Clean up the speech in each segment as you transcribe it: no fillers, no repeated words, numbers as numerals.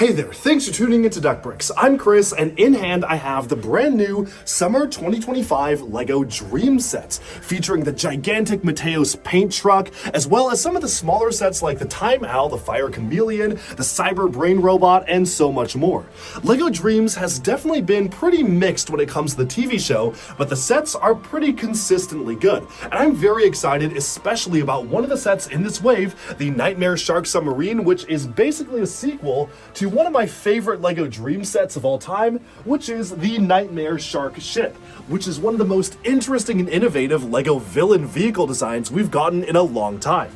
Hey there, thanks for tuning into Duckbricks. I'm Chris, and in hand I have the brand new Summer 2025 LEGO Dreamzzz sets, featuring the gigantic Mateo's paint truck, as well as some of the smaller sets like the Time Owl, the Fire Chameleon, the Cyber Brain Robot, and so much more. LEGO Dreamzzz has definitely been pretty mixed when it comes to the TV show, but the sets are pretty consistently good. And I'm very excited, especially about one of the sets in this wave, the Nightmare Shark Submarine, which is basically a sequel to one of my favorite LEGO Dreamzzz sets of all time, which is the Nightmare Shark ship, which is one of the most interesting and innovative LEGO villain vehicle designs we've gotten in a long time.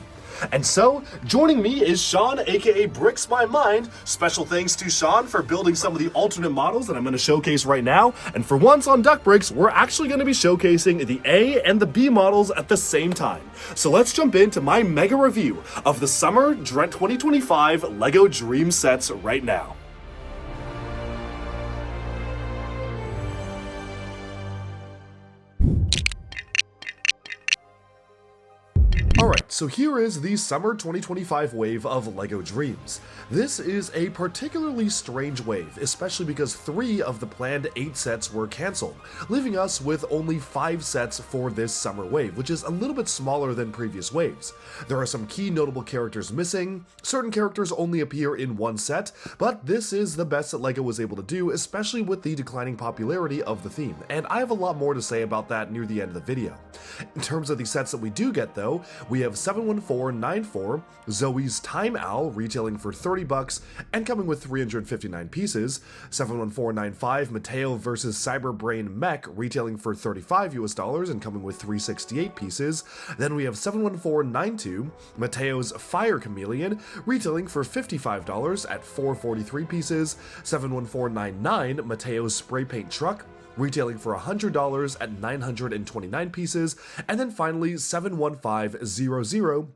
And so, joining me is Sean, aka Bricks My Mind. Special thanks to Sean for building some of the alternate models that I'm going to showcase right now. And for once on Duckbricks, we're actually going to be showcasing the A and the B models at the same time. So let's jump into my mega review of the Summer 2025 LEGO Dreamzzz sets right now. Alright, so here is the Summer 2025 wave of LEGO Dreamzzz. This is a particularly strange wave, especially because 3 of the planned 8 sets were cancelled, leaving us with only 5 sets for this summer wave, which is a little bit smaller than previous waves. There are some key notable characters missing, certain characters only appear in one set, but this is the best that LEGO was able to do, especially with the declining popularity of the theme, and I have a lot more to say about that near the end of the video. In terms of the sets that we do get though, we have 71494, Zoey's Time Owl, retailing for $30 and coming with 359 pieces, 71495, Mateo vs. Cyberbrain Mech, retailing for $35 and coming with 368 pieces. Then we have 71492, Mateo's Fire Chameleon, retailing for $55 at 443 pieces, 71499, Mateo's Spray Paint Truck, retailing for $100 at 929 pieces, and then finally 71500,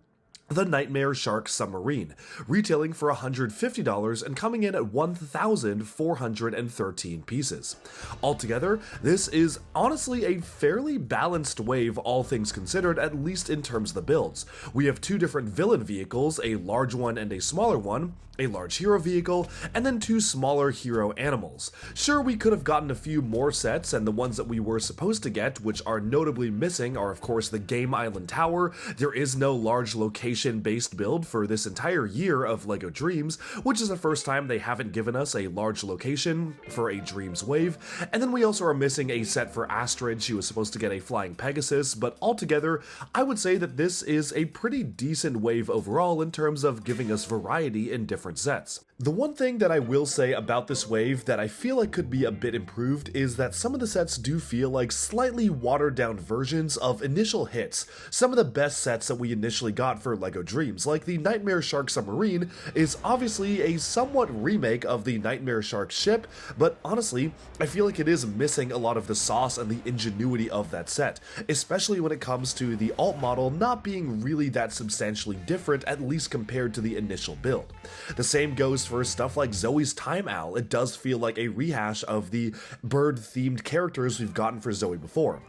the Nightmare Shark Submarine, retailing for $150 and coming in at 1,413 pieces. Altogether, this is honestly a fairly balanced wave, all things considered, at least in terms of the builds. We have 2 different villain vehicles, a large one and a smaller one, a large hero vehicle, and then 2 smaller hero animals. Sure, we could have gotten a few more sets, and the ones that we were supposed to get, which are notably missing, are of course the Game Island Tower. There is no large location-based build for this entire year of LEGO Dreamzzz, which is the first time they haven't given us a large location for a Dreamzzz wave. And then we also are missing a set for Astrid. She was supposed to get a Flying Pegasus, but altogether, I would say that this is a pretty decent wave overall in terms of giving us variety in different sets. The one thing that I will say about this wave that I feel like could be a bit improved is that some of the sets do feel like slightly watered down versions of initial hits. Some of the best sets that we initially got for LEGO Dreamzzz, like the Nightmare Shark Submarine, is obviously a somewhat remake of the Nightmare Shark ship, but honestly, I feel like it is missing a lot of the sauce and the ingenuity of that set, especially when it comes to the alt model not being really that substantially different, at least compared to the initial build. The same goes for stuff like Zoey's Time Owl. It does feel like a rehash of the bird-themed characters we've gotten for Zoey before.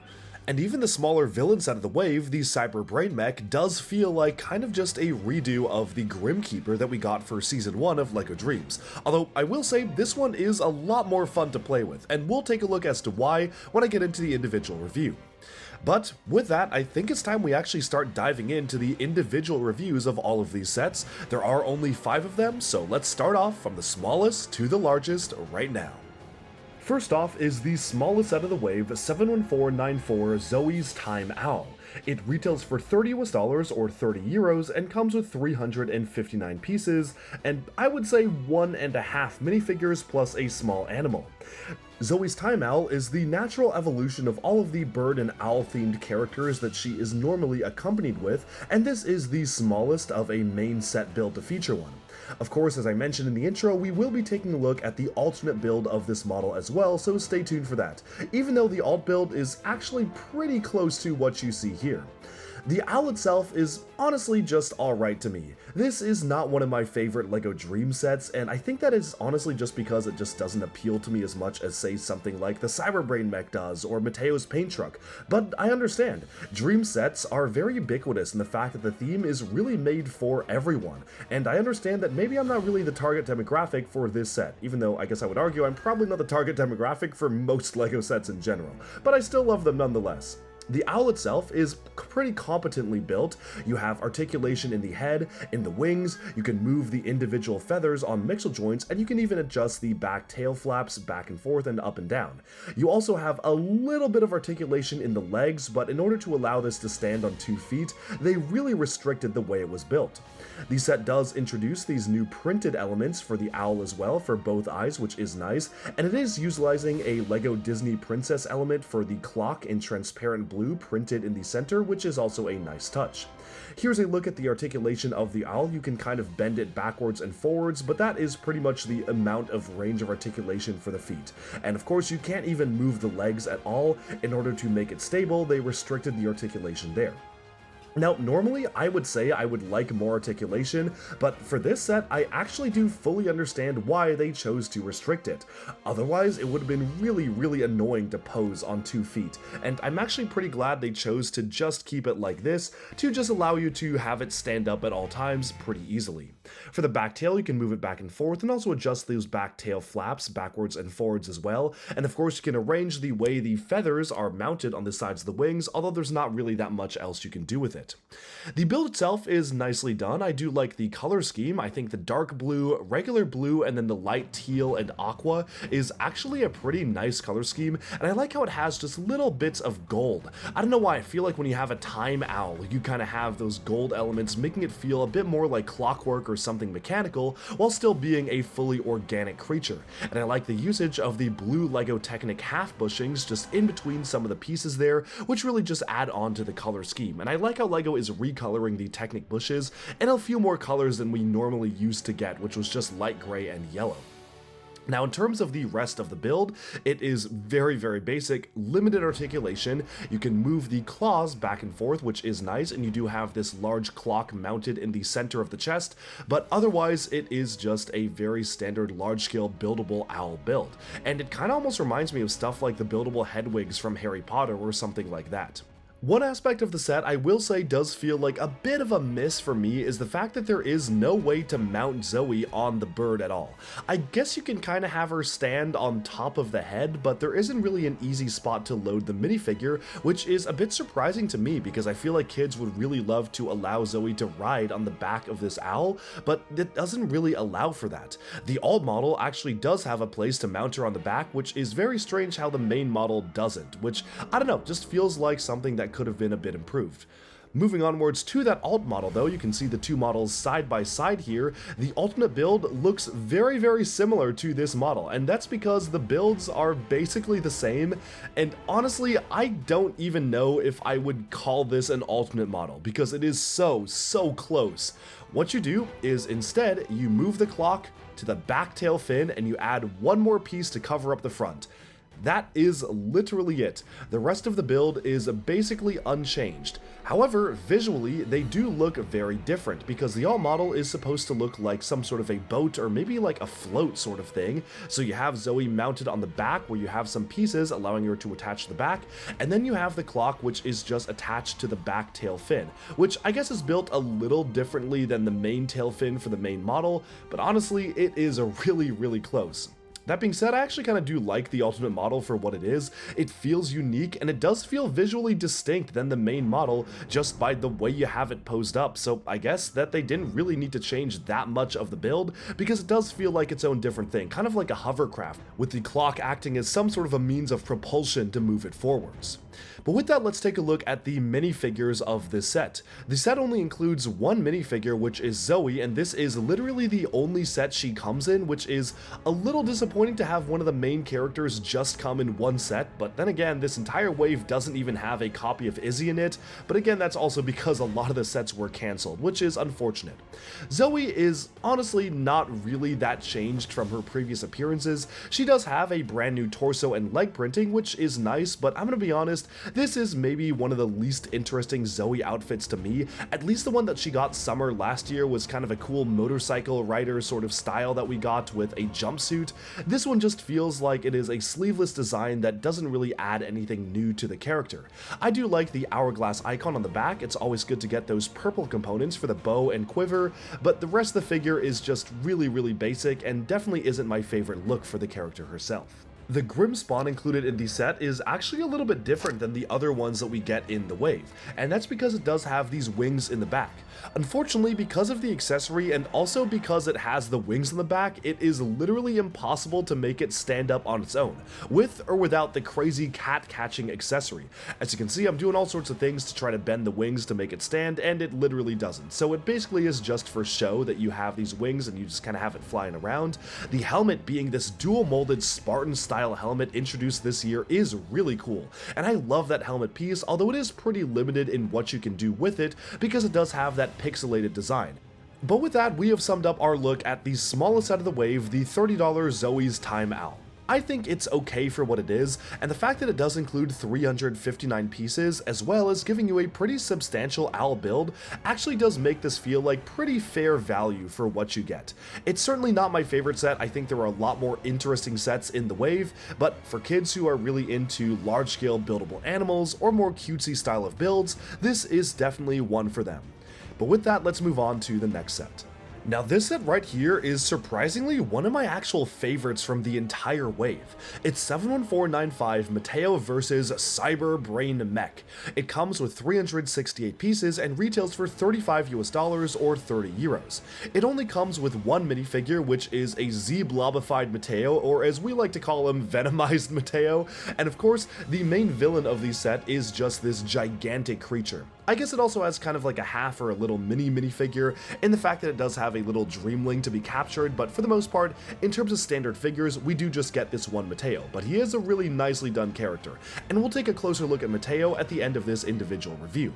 And even the smaller villain set of the wave, the Cyber Brain Mech, does feel like kind of just a redo of the Grimkeeper that we got for Season 1 of LEGO Dreamzzz. Although, I will say, this one is a lot more fun to play with, and we'll take a look as to why when I get into the individual review. But with that, I think it's time we actually start diving into the individual reviews of all of these sets. There are only 5 of them, so let's start off from the smallest to the largest right now. First off is the smallest set of the wave, 71494 Zoey's Time Owl. It retails for $30 or €30 and comes with 359 pieces, and I would say 1.5 minifigures plus a small animal. Zoey's Time Owl is the natural evolution of all of the bird and owl themed characters that she is normally accompanied with, and this is the smallest of a main set build to feature one. Of course, as I mentioned in the intro, we will be taking a look at the alternate build of this model as well, so stay tuned for that, even though the alt build is actually pretty close to what you see here. The owl itself is honestly just alright to me. This is not one of my favorite LEGO Dreamzzz sets, and I think that is honestly just because it just doesn't appeal to me as much as, say, something like the Submarine Mech does, or Mateo's paint truck. But I understand. Dreamzzz sets are very ubiquitous in the fact that the theme is really made for everyone, and I understand that maybe I'm not really the target demographic for this set, even though I guess I would argue I'm probably not the target demographic for most LEGO sets in general, but I still love them nonetheless. The owl itself is pretty competently built. You have articulation in the head, in the wings, you can move the individual feathers on mixel joints, and you can even adjust the back tail flaps back and forth and up and down. You also have a little bit of articulation in the legs, but in order to allow this to stand on 2 feet, they really restricted the way it was built. The set does introduce these new printed elements for the owl as well, for both eyes, which is nice, and it is utilizing a LEGO Disney Princess element for the clock in transparent blue printed in the center, which is also a nice touch. Here's a look at the articulation of the owl. You can kind of bend it backwards and forwards, but that is pretty much the amount of range of articulation for the feet. And of course, you can't even move the legs at all. In order to make it stable, they restricted the articulation there. Now, normally I would say I would like more articulation, but for this set, I actually do fully understand why they chose to restrict it. Otherwise, it would have been really annoying to pose on 2 feet, and I'm actually pretty glad they chose to just keep it like this, to just allow you to have it stand up at all times pretty easily. For the back tail, you can move it back and forth, and also adjust those back tail flaps backwards and forwards as well, and of course you can arrange the way the feathers are mounted on the sides of the wings, although there's not really that much else you can do with it. The build itself is nicely done. I do like the color scheme. I think the dark blue, regular blue, and then the light teal and aqua is actually a pretty nice color scheme, and I like how it has just little bits of gold. I don't know why, I feel like when you have a time owl, you kind of have those gold elements, making it feel a bit more like clockwork or something mechanical, while still being a fully organic creature. And I like the usage of the blue LEGO Technic half bushings just in between some of the pieces there, which really just add on to the color scheme. And I like how LEGO is recoloring the Technic bushes in a few more colors than we normally used to get, which was just light gray and yellow. Now, in terms of the rest of the build, it is very basic, limited articulation. You can move the claws back and forth, which is nice, and you do have this large clock mounted in the center of the chest, but otherwise it is just a very standard large-scale buildable owl build. And it kind of almost reminds me of stuff like the buildable Hedwigs from Harry Potter or something like that. One aspect of the set I will say does feel like a bit of a miss for me is the fact that there is no way to mount Zoey on the bird at all. I guess you can kind of have her stand on top of the head, but there isn't really an easy spot to load the minifigure, which is a bit surprising to me because I feel like kids would really love to allow Zoey to ride on the back of this owl, but it doesn't really allow for that. The alt model actually does have a place to mount her on the back, which is very strange how the main model doesn't, which, I don't know, just feels like something that could have been a bit improved. Moving onwards to that alt model though, you can see the two models side by side here. The ultimate build looks very similar to this model, and that's because the builds are basically the same, and honestly I don't even know if I would call this an alternate model because it is so close. What you do is instead you move the clock to the back tail fin and you add one more piece to cover up the front. That is literally it. The rest of the build is basically unchanged. However, visually, they do look very different because the alt model is supposed to look like some sort of a boat or maybe like a float sort of thing. So you have Zoey mounted on the back where you have some pieces allowing her to attach to the back, and then you have the clock which is just attached to the back tail fin, which I guess is built a little differently than the main tail fin for the main model, but honestly, it is a really close. That being said, I actually kind of do like the ultimate model for what it is. It feels unique, and it does feel visually distinct than the main model just by the way you have it posed up, so I guess that they didn't really need to change that much of the build, because it does feel like its own different thing, kind of like a hovercraft, with the clock acting as some sort of a means of propulsion to move it forwards. But with that, let's take a look at the minifigures of this set. The set only includes one minifigure, which is Zoey, and this is literally the only set she comes in, which is a little disappointing disappointing to have one of the main characters just come in one set, but then again, this entire wave doesn't even have a copy of Izzy in it, but again, that's also because a lot of the sets were cancelled, which is unfortunate. Zoey is honestly not really that changed from her previous appearances. She does have a brand new torso and leg printing, which is nice, but I'm gonna be honest, this is maybe one of the least interesting Zoey outfits to me. At least the one that she got summer last year was kind of a cool motorcycle rider sort of style that we got with a jumpsuit. This one just feels like it is a sleeveless design that doesn't really add anything new to the character. I do like the hourglass icon on the back. It's always good to get those purple components for the bow and quiver, but the rest of the figure is just really basic and definitely isn't my favorite look for the character herself. The Grim spawn included in the set is actually a little bit different than the other ones that we get in the wave, and that's because it does have these wings in the back. Unfortunately, because of the accessory and also because it has the wings in the back, it is literally impossible to make it stand up on its own, with or without the crazy cat catching accessory. As you can see, I'm doing all sorts of things to try to bend the wings to make it stand, and it literally doesn't. So it basically is just for show that you have these wings and you just kind of have it flying around. The helmet being this dual molded Spartan style helmet introduced this year is really cool, and I love that helmet piece, although it is pretty limited in what you can do with it because it does have that pixelated design. But with that, we have summed up our look at the smallest set of the wave, the $30 Zoey's Time Owl. I think it's okay for what it is, and the fact that it does include 359 pieces, as well as giving you a pretty substantial owl build, actually does make this feel like pretty fair value for what you get. It's certainly not my favorite set. I think there are a lot more interesting sets in the wave, but for kids who are really into large-scale buildable animals or more cutesy style of builds, this is definitely one for them. But with that, let's move on to the next set. Now this set right here is surprisingly one of my actual favorites from the entire wave. It's 71495 Mateo versus Cyber Brain Mech. It comes with 368 pieces and retails for $35 US or 30 euros. It only comes with one minifigure, which is a Z-blobified Mateo, or as we like to call him, Venomized Mateo, and of course the main villain of the set is just this gigantic creature. I guess it also has kind of like a half or a little minifigure in the fact that it does have a little dreamling to be captured, but for the most part, in terms of standard figures, we do just get this one Mateo, but he is a really nicely done character, and we'll take a closer look at Mateo at the end of this individual review.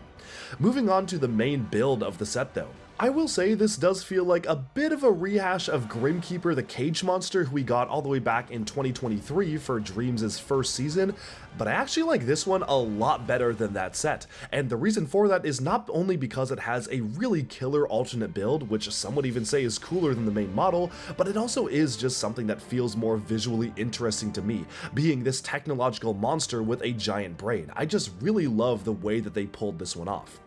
Moving on to the main build of the set though. I will say this does feel like a bit of a rehash of Grimkeeper the Cage Monster, who we got all the way back in 2023 for Dreamzz's first season, but I actually like this one a lot better than that set, and the reason for that is not only because it has a really killer alternate build, which some would even say is cooler than the main model, but it also is just something that feels more visually interesting to me, being this technological monster with a giant brain. I just really love the way that they pulled this one off.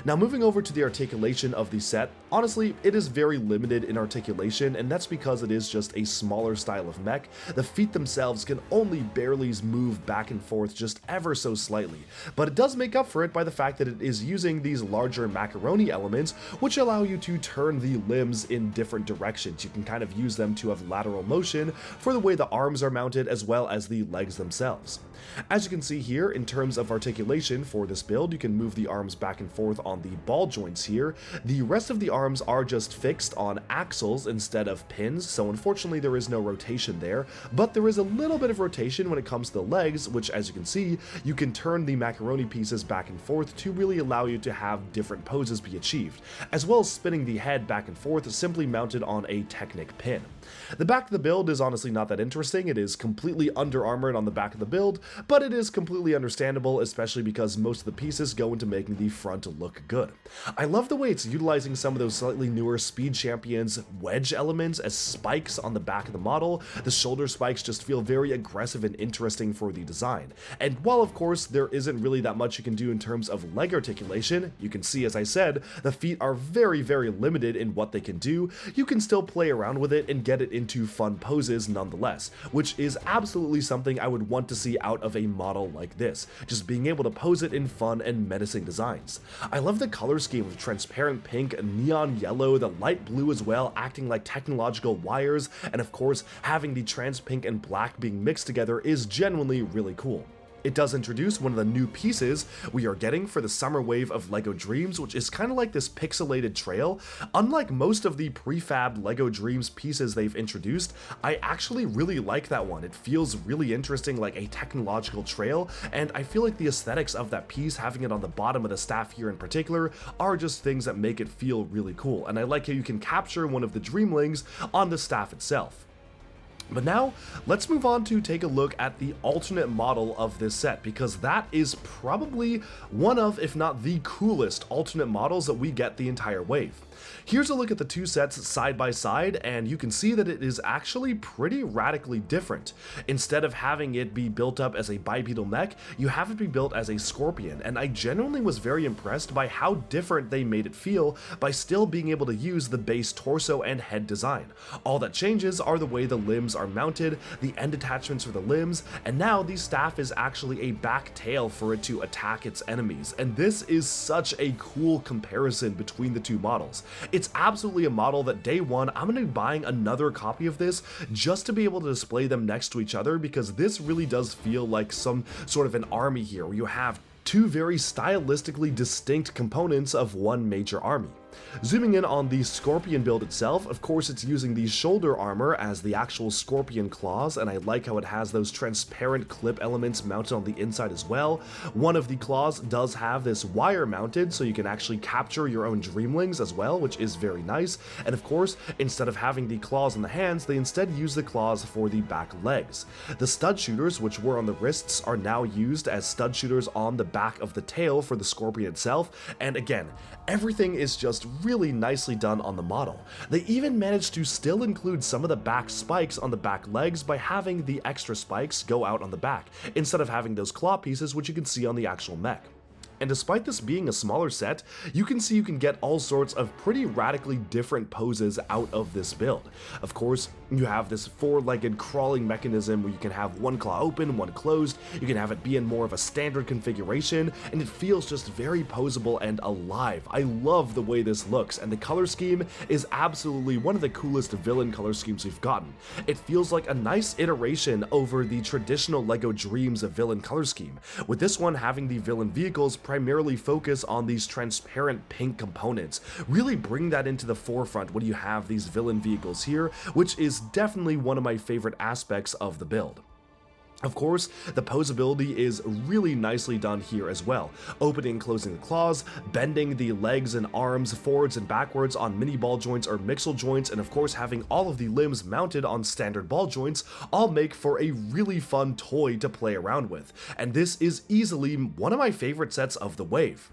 Now moving over to the articulation of the set, honestly, it is very limited in articulation, and that's because it is just a smaller style of mech. The feet themselves can only barely move back and forth just ever so slightly, but it does make up for it by the fact that it is using these larger macaroni elements, which allow you to turn the limbs in different directions. You can kind of use them to have lateral motion for the way the arms are mounted as well as the legs themselves. As you can see here, in terms of articulation for this build, you can move the arms back and forth on the ball joints here. The rest of the arms are just fixed on axles instead of pins, so unfortunately there is no rotation there, but there is a little bit of rotation when it comes to the legs, which as you can see, you can turn the macaroni pieces back and forth to really allow you to have different poses be achieved, as well as spinning the head back and forth simply mounted on a Technic pin. The back of the build is honestly not that interesting. It is completely under armored on the back of the build, but it is completely understandable, especially because most of the pieces go into making the front look good. I love the way it's utilizing some of those slightly newer Speed Champions wedge elements as spikes on the back of the model. The shoulder spikes just feel very aggressive and interesting for the design. And while of course there isn't really that much you can do in terms of leg articulation, you can see, as I said, the feet are very limited in what they can do. You can still play around with it and get it into fun poses nonetheless, which is absolutely something I would want to see out of a model like this, just being able to pose it in fun and menacing designs. I love the color scheme of transparent pink, neon yellow, the light blue as well, acting like technological wires, and of course having the trans pink and black being mixed together is genuinely really cool. It does introduce one of the new pieces we are getting for the summer wave of LEGO Dreamzzz, which is kind of like this pixelated trail. Unlike most of the prefabbed LEGO Dreamzzz pieces they've introduced, I actually really like that one. It feels really interesting, like a technological trail, and I feel like the aesthetics of that piece, having it on the bottom of the staff here in particular, are just things that make it feel really cool, and I like how you can capture one of the Dreamlings on the staff itself. But now, let's move on to take a look at the alternate model of this set, because that is probably one of, if not the coolest alternate models that we get the entire wave. Here's a look at the two sets side by side, and you can see that it is actually pretty radically different. Instead of having it be built up as a bipedal mech, you have it be built as a scorpion, and I genuinely was very impressed by how different they made it feel by still being able to use the base torso and head design. All that changes are the way the limbs are mounted, the end attachments for the limbs, and now the staff is actually a back tail for it to attack its enemies, and this is such a cool comparison between the two models. It's absolutely a model that day one I'm going to be buying another copy of this just to be able to display them next to each other, because this really does feel like some sort of an army here where you have two very stylistically distinct components of one major army. Zooming in on the Scorpion build itself, of course it's using the shoulder armor as the actual Scorpion claws, and I like how it has those transparent clip elements mounted on the inside as well. One of the claws does have this wire mounted, so you can actually capture your own Dreamlings as well, which is very nice. And of course, instead of having the claws on the hands, they instead use the claws for the back legs. The stud shooters, which were on the wrists, are now used as stud shooters on the back of the tail for the Scorpion itself, and again, everything is just really nicely done on the model. They even managed to still include some of the back spikes on the back legs by having the extra spikes go out on the back, instead of having those claw pieces which you can see on the actual mech. And despite this being a smaller set, you can see you can get all sorts of pretty radically different poses out of this build. Of course, you have this four-legged crawling mechanism where you can have one claw open, one closed, you can have it be in more of a standard configuration, and it feels just very poseable and alive. I love the way this looks, and the color scheme is absolutely one of the coolest villain color schemes we've gotten. It feels like a nice iteration over the traditional LEGO Dreamzzz villain color scheme, with this one having the villain vehicles primarily focus on these transparent pink components, really bring that into the forefront when you have these villain vehicles here, which is definitely one of my favorite aspects of the build. Of course, the posability is really nicely done here as well, opening and closing the claws, bending the legs and arms forwards and backwards on mini ball joints or mixel joints, and of course having all of the limbs mounted on standard ball joints all make for a really fun toy to play around with, and this is easily one of my favorite sets of the wave.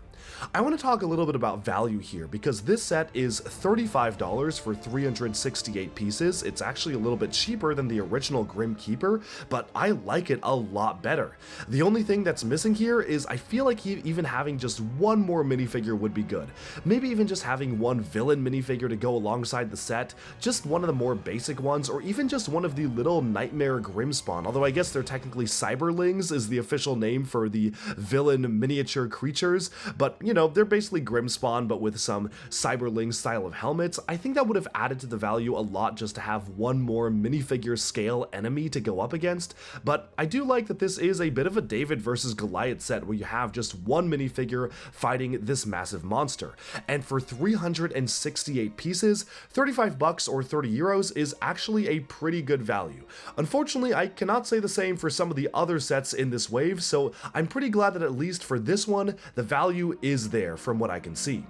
I want to talk a little bit about value here, because this set is $35 for 368 pieces. It's actually a little bit cheaper than the original Grim Keeper, but I like it a lot better. The only thing that's missing here is I feel like even having just one more minifigure would be good. Maybe even just having one villain minifigure to go alongside the set, just one of the more basic ones, or even just one of the little Nightmare Grimspawn, although I guess they're technically Cyberlings is the official name for the villain miniature creatures, but you know, they're basically Grimspawn but with some Cyberling style of helmets. I think that would have added to the value a lot just to have one more minifigure scale enemy to go up against, but I do like that this is a bit of a David versus Goliath set where you have just one minifigure fighting this massive monster, and for 368 pieces, 35 bucks or 30 euros is actually a pretty good value. Unfortunately, I cannot say the same for some of the other sets in this wave, so I'm pretty glad that at least for this one, the value is there from what I can see.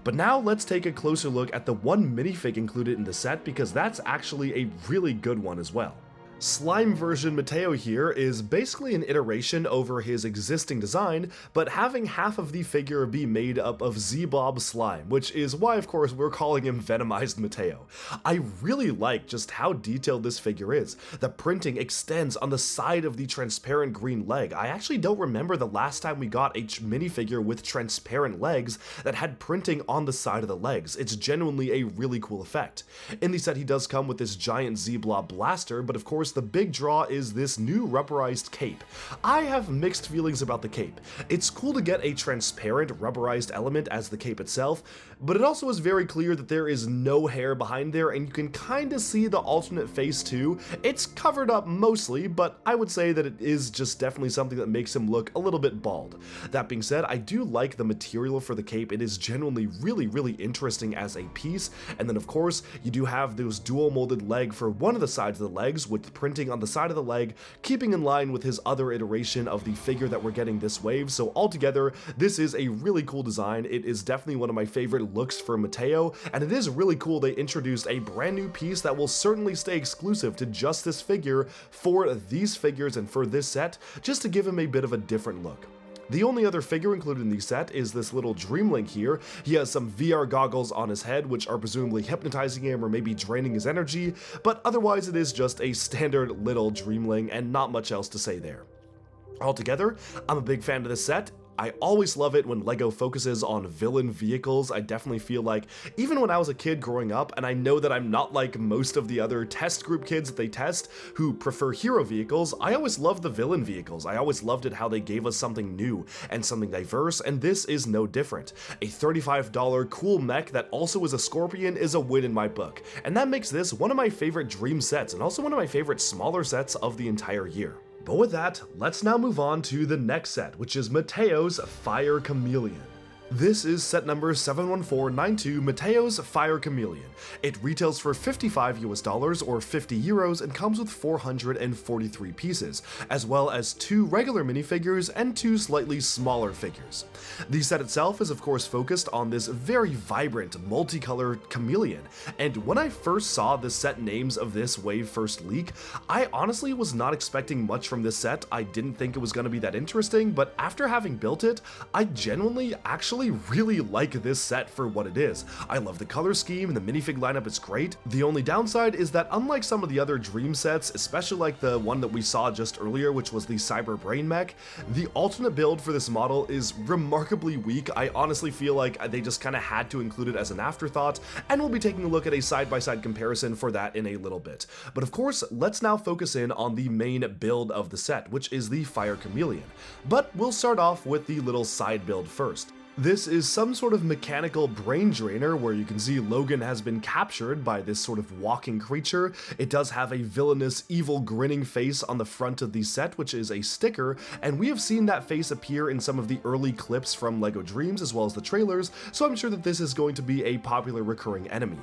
But now let's take a closer look at the one minifig included in the set, because that's actually a really good one as well. Slime version Mateo here is basically an iteration over his existing design, but having half of the figure be made up of Z-Blob slime, which is why of course we're calling him Venomized Mateo. I really like just how detailed this figure is. The printing extends on the side of the transparent green leg. I actually don't remember the last time we got a minifigure with transparent legs that had printing on the side of the legs. It's genuinely a really cool effect. In the set he does come with this giant Z-Blob blaster, but of course the big draw is this new rubberized cape. I have mixed feelings about the cape. It's cool to get a transparent rubberized element as the cape itself, but it also is very clear that there is no hair behind there, and you can kinda see the alternate face too. It's covered up mostly, but I would say that it is just definitely something that makes him look a little bit bald. That being said, I do like the material for the cape. It is genuinely really interesting as a piece, and then of course, you do have those dual molded leg for one of the sides of the legs with printing on the side of the leg, keeping in line with his other iteration of the figure that we're getting this wave. So altogether, this is a really cool design. It is definitely one of my favorite looks for Mateo, and it is really cool they introduced a brand new piece that will certainly stay exclusive to just this figure for these figures and for this set, just to give him a bit of a different look. The only other figure included in the set is this little Dreamlink here. He has some VR goggles on his head, which are presumably hypnotizing him or maybe draining his energy, but otherwise it is just a standard little Dreamling and not much else to say there. Altogether, I'm a big fan of this set. I always love it when LEGO focuses on villain vehicles. I definitely feel like, even when I was a kid growing up, and I know that I'm not like most of the other test group kids that they test who prefer hero vehicles, I always loved the villain vehicles. I always loved it how they gave us something new and something diverse, and this is no different. A $35 cool mech that also is a scorpion is a win in my book, and that makes this one of my favorite dream sets and also one of my favorite smaller sets of the entire year. But with that, let's now move on to the next set, which is Mateo's Fire Chameleon. This is set number 71492, Mateo's Fire Chameleon. It retails for $55 or 50 euros and comes with 443 pieces, as well as 2 regular minifigures and 2 slightly smaller figures. The set itself is of course focused on this very vibrant, multicolored chameleon, and when I first saw the set names of this wave first leak, I honestly was not expecting much from this set. I didn't think it was going to be that interesting, but after having built it, I genuinely actually really like this set for what it is. I love the color scheme and the minifig lineup is great. The only downside is that unlike some of the other Dream sets, especially like the one that we saw just earlier, which was the Cyber Brain Mech, the alternate build for this model is remarkably weak. I honestly feel like they just kind of had to include it as an afterthought, and we'll be taking a look at a side-by-side comparison for that in a little bit. But of course, let's now focus in on the main build of the set, which is the Fire Chameleon. But we'll start off with the little side build first. This is some sort of mechanical brain drainer where you can see Logan has been captured by this sort of walking creature. It does have a villainous, evil, grinning face on the front of the set, which is a sticker, and we have seen that face appear in some of the early clips from LEGO Dreamzzz as well as the trailers, so I'm sure that this is going to be a popular recurring enemy.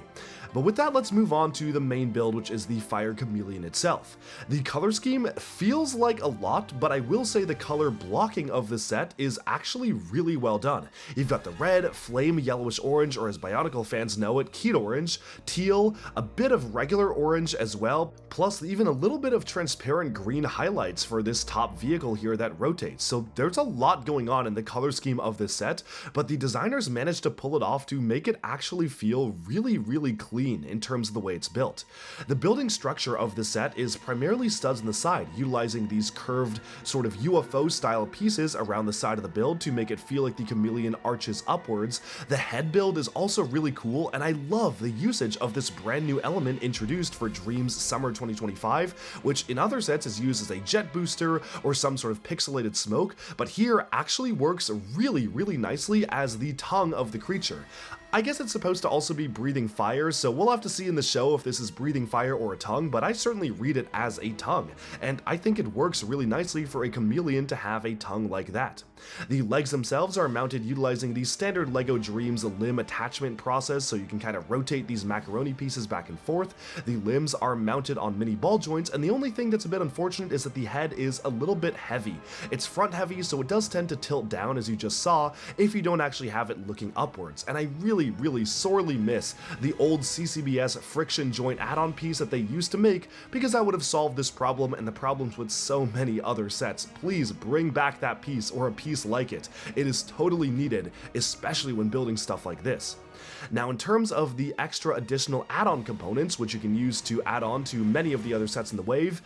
But with that, let's move on to the main build, which is the Fire Chameleon itself. The color scheme feels like a lot, but I will say the color blocking of the set is actually really well done. You've got the red, flame yellowish orange, or as Bionicle fans know it, Keat orange, teal, a bit of regular orange as well, plus even a little bit of transparent green highlights for this top vehicle here that rotates. So there's a lot going on in the color scheme of this set, but the designers managed to pull it off to make it actually feel really clean in terms of the way it's built. The building structure of the set is primarily studs on the side, utilizing these curved sort of UFO style pieces around the side of the build to make it feel like the chameleon arches upwards. The head build is also really cool, and I love the usage of this brand new element introduced for Dreamzzz Summer 2025, which in other sets is used as a jet booster or some sort of pixelated smoke, but here actually works really nicely as the tongue of the creature. I guess it's supposed to also be breathing fire, so we'll have to see in the show if this is breathing fire or a tongue, but I certainly read it as a tongue, and I think it works really nicely for a chameleon to have a tongue like that. The legs themselves are mounted utilizing the standard LEGO Dreamzzz limb attachment process, so you can kind of rotate these macaroni pieces back and forth. The limbs are mounted on mini ball joints, and the only thing that's a bit unfortunate is that the head is a little bit heavy. It's front heavy, so it does tend to tilt down, as you just saw, if you don't actually have it looking upwards, and I really sorely miss the old CCBS friction joint add-on piece that they used to make, because that would have solved this problem and the problems with so many other sets. Please bring back that piece or a piece like it. It is totally needed, especially when building stuff like this. Now, in terms of the extra additional add-on components, which you can use to add on to many of the other sets in the wave,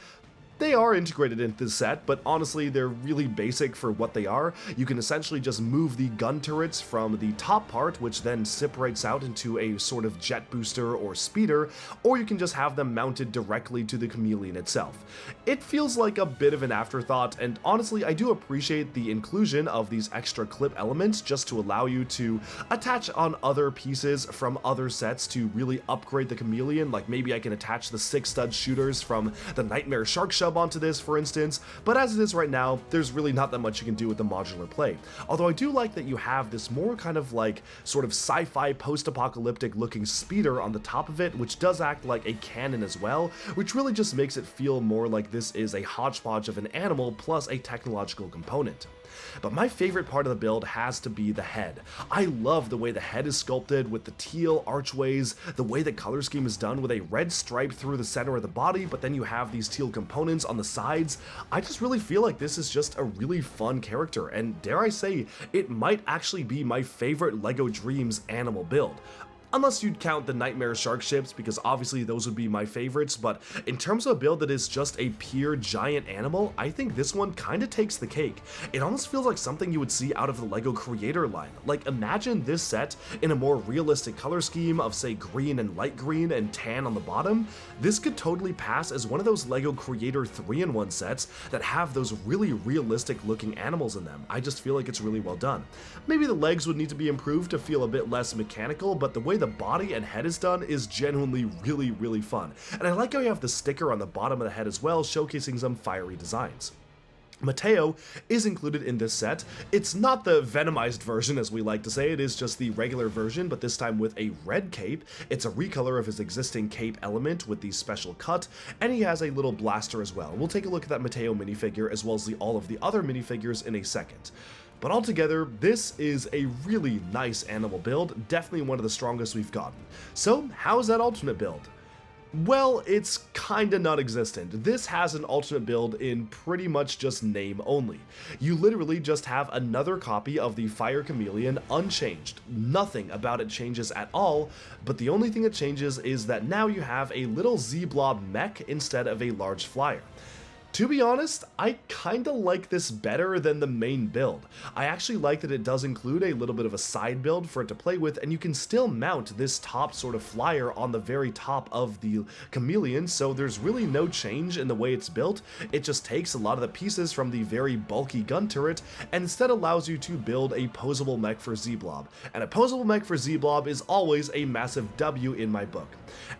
They are integrated into this set, but honestly, they're really basic for what they are. You can essentially just move the gun turrets from the top part, which then separates out into a sort of jet booster or speeder, or you can just have them mounted directly to the Chameleon itself. It feels like a bit of an afterthought, and honestly, I do appreciate the inclusion of these extra clip elements just to allow you to attach on other pieces from other sets to really upgrade the Chameleon. Like maybe I can attach the 6-stud shooters from the Nightmare Shark Shub onto this, for instance, but as it is right now, there's really not that much you can do with the modular plate. Although I do like that you have this more kind of like sort of sci-fi post-apocalyptic looking speeder on the top of it, which does act like a cannon as well, which really just makes it feel more like this is a hodgepodge of an animal plus a technological component. But my favorite part of the build has to be the head. I love the way the head is sculpted with the teal archways, the way the color scheme is done with a red stripe through the center of the body, but then you have these teal components on the sides. I just really feel like this is just a really fun character, and dare I say, it might actually be my favorite LEGO Dreamzzz animal build. Unless you'd count the Nightmare Shark ships, because obviously those would be my favorites, but in terms of a build that is just a pure giant animal, I think this one kinda takes the cake. It almost feels like something you would see out of the LEGO Creator line. Like imagine this set in a more realistic color scheme of say green and light green and tan on the bottom. This could totally pass as one of those LEGO Creator 3-in-1 sets that have those really realistic looking animals in them. I just feel like it's really well done. Maybe the legs would need to be improved to feel a bit less mechanical, but the way the body and head is done is genuinely really fun. And I like how you have the sticker on the bottom of the head as well, showcasing some fiery designs. Mateo is included in this set. It's not the venomized version, as we like to say, it is just the regular version, but this time with a red cape. It's a recolor of his existing cape element with the special cut, and he has a little blaster as well. We'll take a look at that Mateo minifigure as well as all of the other minifigures in a second. But altogether, this is a really nice animal build, definitely one of the strongest we've gotten. So, how's that alternate build? Well, it's kinda non-existent. This has an alternate build in pretty much just name only. You literally just have another copy of the Fire Chameleon unchanged. Nothing about it changes at all, but the only thing that changes is that now you have a little Z-blob mech instead of a large flyer. To be honest, I kinda like this better than the main build. I actually like that it does include a little bit of a side build for it to play with, and you can still mount this top sort of flyer on the very top of the Chameleon, so there's really no change in the way it's built. It just takes a lot of the pieces from the very bulky gun turret, and instead allows you to build a posable mech for Z-blob. And a posable mech for Z-blob is always a massive W in my book.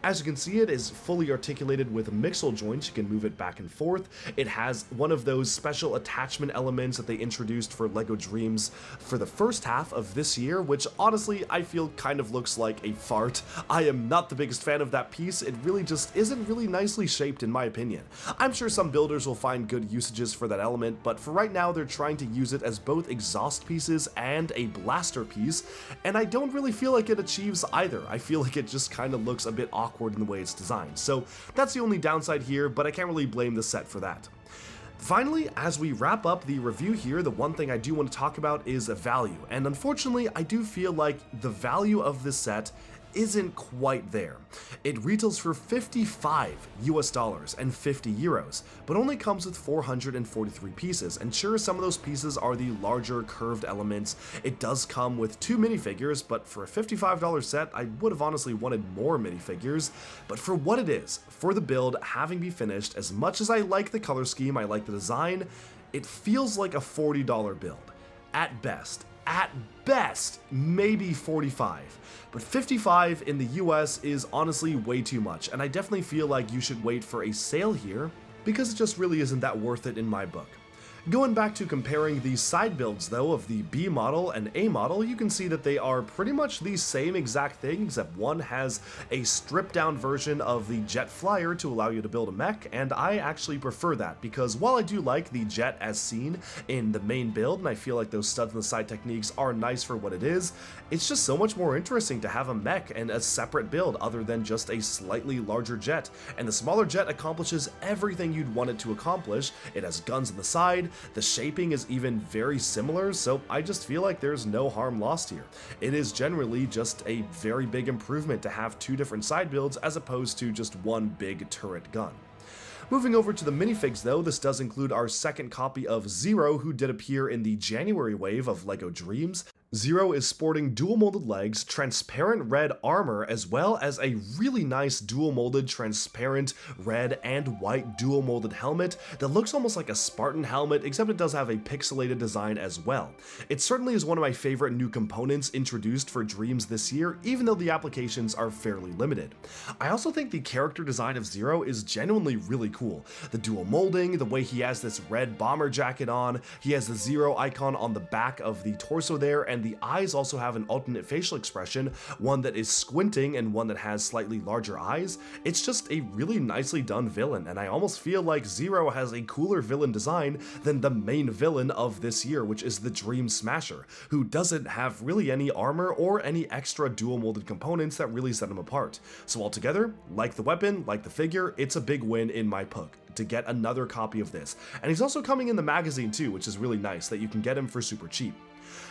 As you can see, it is fully articulated with mixel joints. You can move it back and forth. It has one of those special attachment elements that they introduced for LEGO Dreamzzz for the first half of this year, which honestly I feel kind of looks like a fart. I am not the biggest fan of that piece. It really just isn't really nicely shaped in my opinion. I'm sure some builders will find good usages for that element, but for right now they're trying to use it as both exhaust pieces and a blaster piece, and I don't really feel like it achieves either. I feel like it just kind of looks a bit awkward in the way it's designed. So that's the only downside here, but I can't really blame the set for that. Finally, as we wrap up the review here, the one thing I do want to talk about is value, and unfortunately I do feel like the value of this set isn't quite there. It retails for $55 and 50 euros, but only comes with 443 pieces, and sure, some of those pieces are the larger curved elements. It does come with 2 minifigures, but for a $55 set, I would have honestly wanted more minifigures. But for what it is, for the build having been finished, as much as I like the color scheme, I like the design, it feels like a $40 build. At best, maybe 45. But 55 in the US is honestly way too much, and I definitely feel like you should wait for a sale here, because it just really isn't that worth it in my book. Going back to comparing the side builds though of the B model and A model, you can see that they are pretty much the same exact thing, except one has a stripped down version of the jet flyer to allow you to build a mech, and I actually prefer that, because while I do like the jet as seen in the main build, and I feel like those studs on the side techniques are nice for what it is, it's just so much more interesting to have a mech and a separate build other than just a slightly larger jet. And the smaller jet accomplishes everything you'd want it to accomplish. It has guns on the side, the shaping is even very similar, so I just feel like there's no harm lost here. It is generally just a very big improvement to have 2 different side builds as opposed to just one big turret gun. Moving over to the minifigs though, this does include our second copy of Zero, who did appear in the January wave of LEGO Dreamzzz. Zero is sporting dual molded legs, transparent red armor, as well as a really nice dual molded transparent red and white dual molded helmet that looks almost like a Spartan helmet, except it does have a pixelated design as well. It certainly is one of my favorite new components introduced for Dreamzzz this year, even though the applications are fairly limited. I also think the character design of Zero is genuinely really cool. The dual molding, the way he has this red bomber jacket on, he has the Zero icon on the back of the torso there, and the eyes also have an alternate facial expression, one that is squinting and one that has slightly larger eyes. It's just a really nicely done villain, and I almost feel like Zero has a cooler villain design than the main villain of this year, which is the Dream Smasher, who doesn't have really any armor or any extra dual molded components that really set him apart. So altogether, like the weapon, like the figure, it's a big win in my book to get another copy of this. And he's also coming in the magazine too, which is really nice that you can get him for super cheap.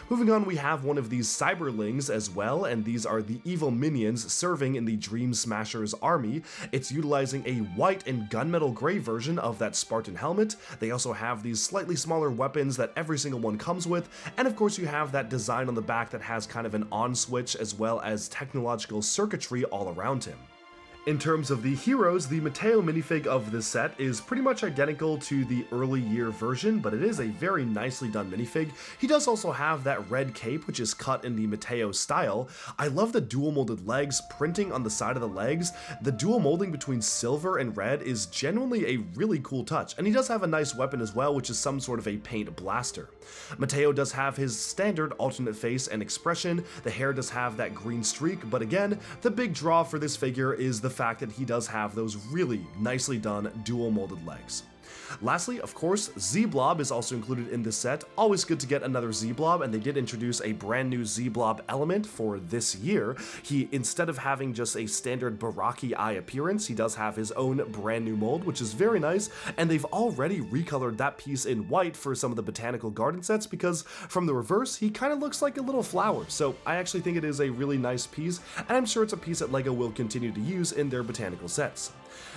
Moving on, we have one of these cyberlings as well, and these are the evil minions serving in the Dream Smasher's army. It's utilizing a white and gunmetal gray version of that Spartan helmet. They also have these slightly smaller weapons that every single one comes with, and of course you have that design on the back that has kind of an on switch as well as technological circuitry all around him. In terms of the heroes, the Mateo minifig of this set is pretty much identical to the early year version, but it is a very nicely done minifig. He does also have that red cape, which is cut in the Mateo style. I love the dual molded legs printing on the side of the legs. The dual molding between silver and red is genuinely a really cool touch, and he does have a nice weapon as well, which is some sort of a paint blaster. Mateo does have his standard alternate face and expression. The hair does have that green streak, but again, the big draw for this figure is the fact that he does have those really nicely done dual molded legs. Lastly, of course, Z-Blob is also included in this set. Always good to get another Z-Blob, and they did introduce a brand new Z-Blob element for this year. He, instead of having just a standard Baraki eye appearance, he does have his own brand new mold, which is very nice, and they've already recolored that piece in white for some of the botanical garden sets because from the reverse, he kind of looks like a little flower. So I actually think it is a really nice piece, and I'm sure it's a piece that LEGO will continue to use in their botanical sets.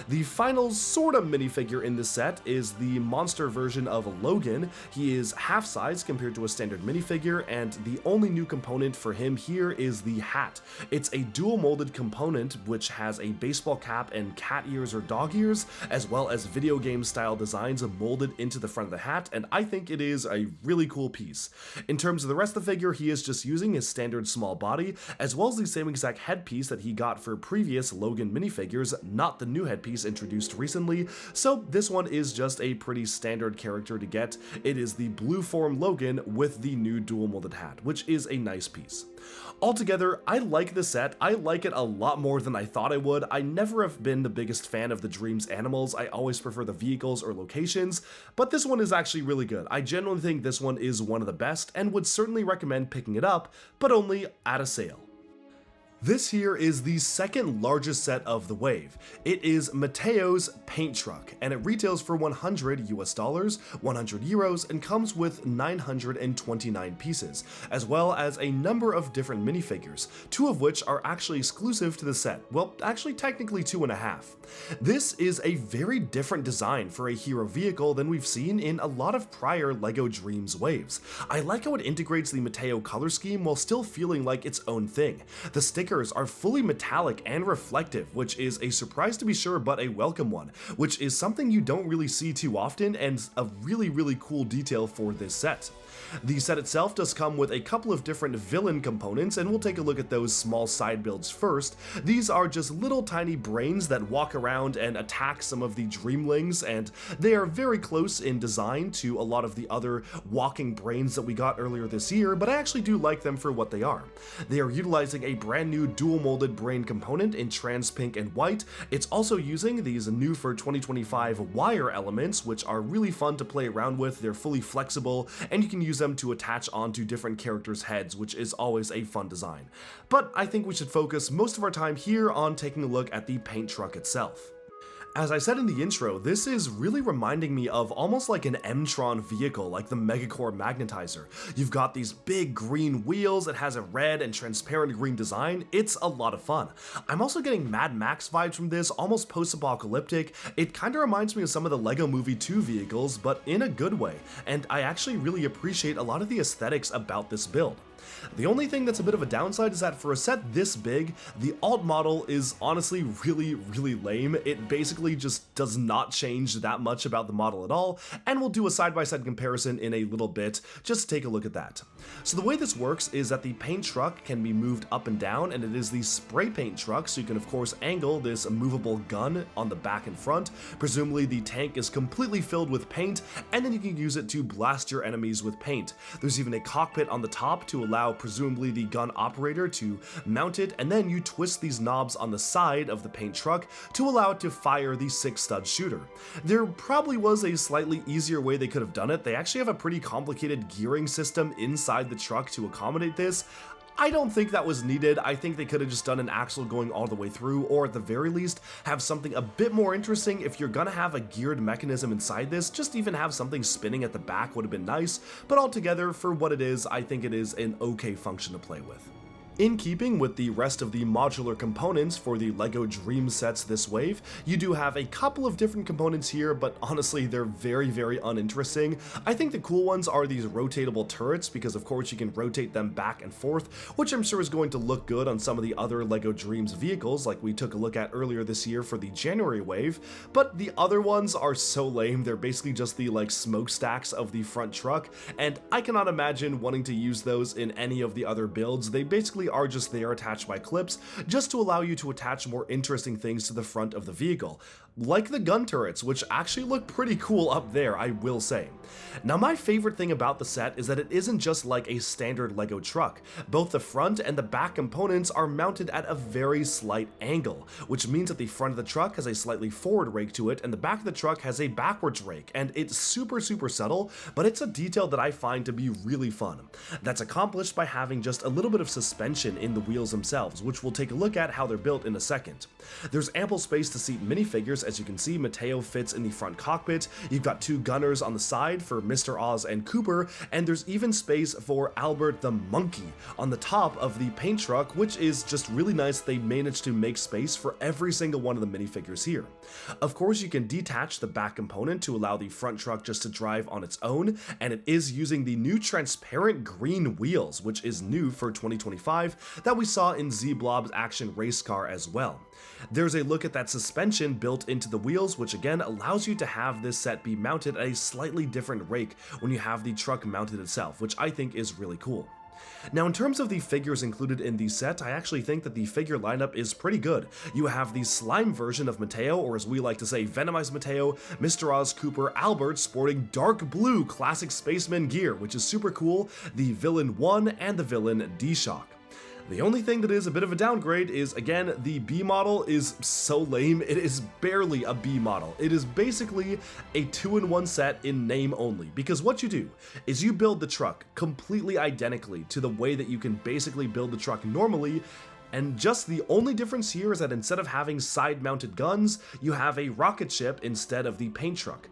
The final sort of minifigure in this set is the monster version of Logan. He is half size compared to a standard minifigure, and the only new component for him here is the hat. It's a dual molded component which has a baseball cap and cat ears or dog ears, as well as video game style designs molded into the front of the hat, and I think it is a really cool piece. In terms of the rest of the figure, he is just using his standard small body, as well as the same exact headpiece that he got for previous Logan minifigures, not the new headpiece introduced recently, so this one is just a pretty standard character to get. It is the blue form Logan with the new dual molded hat, which is a nice piece. Altogether, I like this set. I like it a lot more than I thought I would. I never have been the biggest fan of the Dreamzzz animals. I always prefer the vehicles or locations, but this one is actually really good. I genuinely think this one is one of the best and would certainly recommend picking it up, but only at a sale. This here is the second largest set of the wave. It is Mateo's paint truck, and it retails for $100 US, 100 euros, and comes with 929 pieces, as well as a number of different minifigures, 2 of which are actually exclusive to the set. Well, actually technically 2.5. This is a very different design for a hero vehicle than we've seen in a lot of prior LEGO Dreamzzz waves. I like how it integrates the Mateo color scheme while still feeling like its own thing. The stickers are fully metallic and reflective, which is a surprise to be sure, but a welcome one, which is something you don't really see too often and a really cool detail for this set. The set itself does come with a couple of different villain components, and we'll take a look at those small side builds first. These are just little tiny brains that walk around and attack some of the Dreamlings, and they are very close in design to a lot of the other walking brains that we got earlier this year, but I actually do like them for what they are. They are utilizing a brand new dual molded brain component in trans pink and white. It's also using these new for 2025 wire elements, which are really fun to play around with. They're fully flexible, and you can use them to attach onto different characters' heads, which is always a fun design. But I think we should focus most of our time here on taking a look at the paint truck itself. As I said in the intro, this is really reminding me of almost like an M-Tron vehicle, like the Megacore Magnetizer. You've got these big green wheels, it has a red and transparent green design, it's a lot of fun. I'm also getting Mad Max vibes from this, almost post-apocalyptic. It kinda reminds me of some of the LEGO Movie 2 vehicles, but in a good way, and I actually really appreciate a lot of the aesthetics about this build. The only thing that's a bit of a downside is that for a set this big, the alt model is honestly really lame. It basically just does not change that much about the model at all, and we'll do a side-by-side comparison in a little bit. Just take a look at that. So the way this works is that the paint truck can be moved up and down, and it is the spray paint truck, so you can of course angle this movable gun on the back and front. Presumably the tank is completely filled with paint, and then you can use it to blast your enemies with paint. There's even a cockpit on the top to allow presumably the gun operator to mount it, and then you twist these knobs on the side of the paint truck to allow it to fire the 6-stud shooter. There probably was a slightly easier way they could have done it. They actually have a pretty complicated gearing system inside the truck to accommodate this. I don't think that was needed. I think they could have just done an axle going all the way through, or at the very least, have something a bit more interesting. If you're gonna have a geared mechanism inside this, just even have something spinning at the back would have been nice, but altogether, for what it is, I think it is an okay function to play with. In keeping with the rest of the modular components for the LEGO Dreamzzz sets this wave, you do have a couple of different components here, but honestly they're very uninteresting. I think the cool ones are these rotatable turrets, because of course you can rotate them back and forth, which I'm sure is going to look good on some of the other LEGO Dreamzzz vehicles like we took a look at earlier this year for the January wave, but the other ones are so lame. They're basically just the smokestacks of the front truck, and I cannot imagine wanting to use those in any of the other builds. They basically are just there attached by clips, just to allow you to attach more interesting things to the front of the vehicle, like the gun turrets, which actually look pretty cool up there, I will say. Now, my favorite thing about the set is that it isn't just like a standard LEGO truck. Both the front and the back components are mounted at a very slight angle, which means that the front of the truck has a slightly forward rake to it, and the back of the truck has a backwards rake, and it's super subtle, but it's a detail that I find to be really fun. That's accomplished by having just a little bit of suspension in the wheels themselves, which we'll take a look at how they're built in a second. There's ample space to seat minifigures. As you can see, Mateo fits in the front cockpit. You've got 2 gunners on the side for Mr. Oz and Cooper, and there's even space for Albert the monkey on the top of the paint truck, which is just really nice. They managed to make space for every single one of the minifigures here. Of course, you can detach the back component to allow the front truck just to drive on its own, and it is using the new transparent green wheels, which is new for 2025, that we saw in Z-Blob's action race car as well. There's a look at that suspension built into the wheels, which again allows you to have this set be mounted at a slightly different rake when you have the truck mounted itself, which I think is really cool. Now, in terms of the figures included in the set, I actually think that the figure lineup is pretty good. You have the slime version of Mateo, or as we like to say, Venomized Mateo, Mr. Oz, Cooper, Albert sporting dark blue classic spaceman gear, which is super cool, the Villain 1 and the Villain D-Shock. The only thing that is a bit of a downgrade is, again, the B model is so lame. It is barely a B model. It is basically a 2-in-1 set in name only, because what you do is you build the truck completely identically to the way that you can basically build the truck normally, and just the only difference here is that instead of having side-mounted guns, you have a rocket ship instead of the paint truck.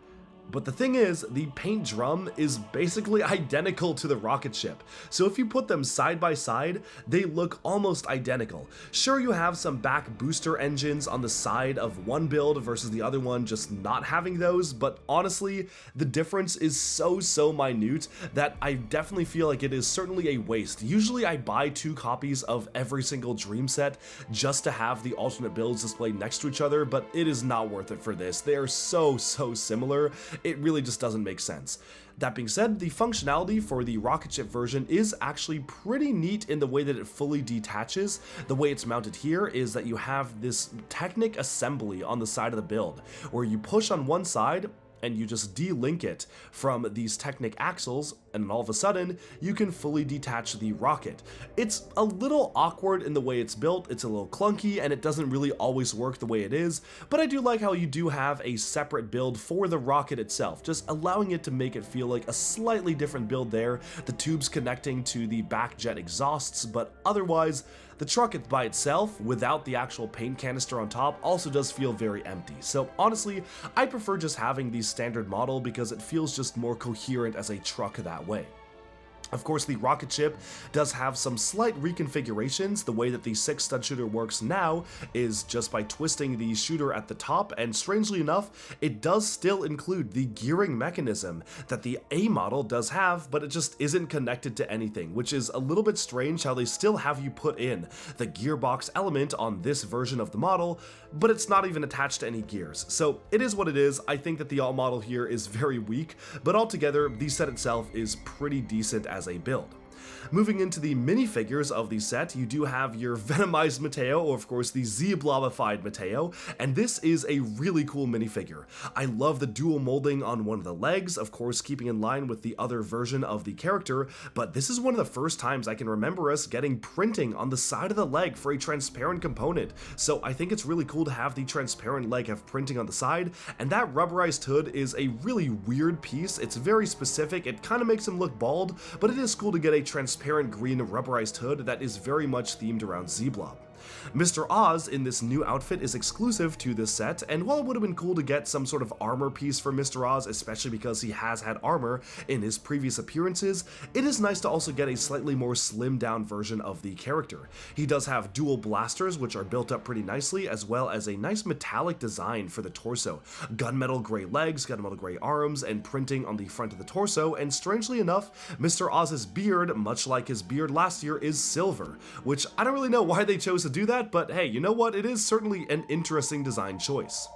But the thing is, the paint drum is basically identical to the rocket ship, so if you put them side by side, they look almost identical. Sure, you have some back booster engines on the side of one build versus the other one just not having those, but honestly, the difference is so minute that I definitely feel like it is certainly a waste. Usually I buy 2 copies of every single Dream set just to have the alternate builds displayed next to each other, but it is not worth it for this. They are so similar. It really just doesn't make sense. That being said, the functionality for the rocket ship version is actually pretty neat in the way that it fully detaches. The way it's mounted here is that you have this Technic assembly on the side of the build, where you push on one side and you just de-link it from these Technic axles, and all of a sudden, you can fully detach the rocket. It's a little awkward in the way it's built, it's a little clunky, and it doesn't really always work the way it is, but I do like how you do have a separate build for the rocket itself, just allowing it to make it feel like a slightly different build there, the tubes connecting to the back jet exhausts, but otherwise, The truck by itself, without the actual paint canister on top, also does feel very empty. So honestly, I prefer just having the standard model because it feels just more coherent as a truck that way. Of course, the rocket ship does have some slight reconfigurations. The way that the 6-stud shooter works now is just by twisting the shooter at the top, and strangely enough, it does still include the gearing mechanism that the A model does have, but it just isn't connected to anything, which is a little bit strange how they still have you put in the gearbox element on this version of the model, but it's not even attached to any gears. So it is what it is. I think that the all model here is very weak, but altogether, the set itself is pretty decent as a build. Moving into the minifigures of the set, you do have your Venomized Mateo, or of course the Z-blobified Mateo, and this is a really cool minifigure. I love the dual molding on one of the legs, of course keeping in line with the other version of the character, but this is one of the first times I can remember us getting printing on the side of the leg for a transparent component, so I think it's really cool to have the transparent leg have printing on the side, and that rubberized hood is a really weird piece. It's very specific, it kind of makes him look bald, but it is cool to get a transparent green rubberized hood that is very much themed around Z-Blob. Mr. Oz in this new outfit is exclusive to this set, and while it would have been cool to get some sort of armor piece for Mr. Oz, especially because he has had armor in his previous appearances, it is nice to also get a slightly more slimmed down version of the character. He does have dual blasters, which are built up pretty nicely, as well as a nice metallic design for the torso. Gunmetal gray legs, gunmetal gray arms, and printing on the front of the torso, and strangely enough, Mr. Oz's beard, much like his beard last year, is silver, which I don't really know why they chose to do that, but hey, you know what? It is certainly an interesting design choice.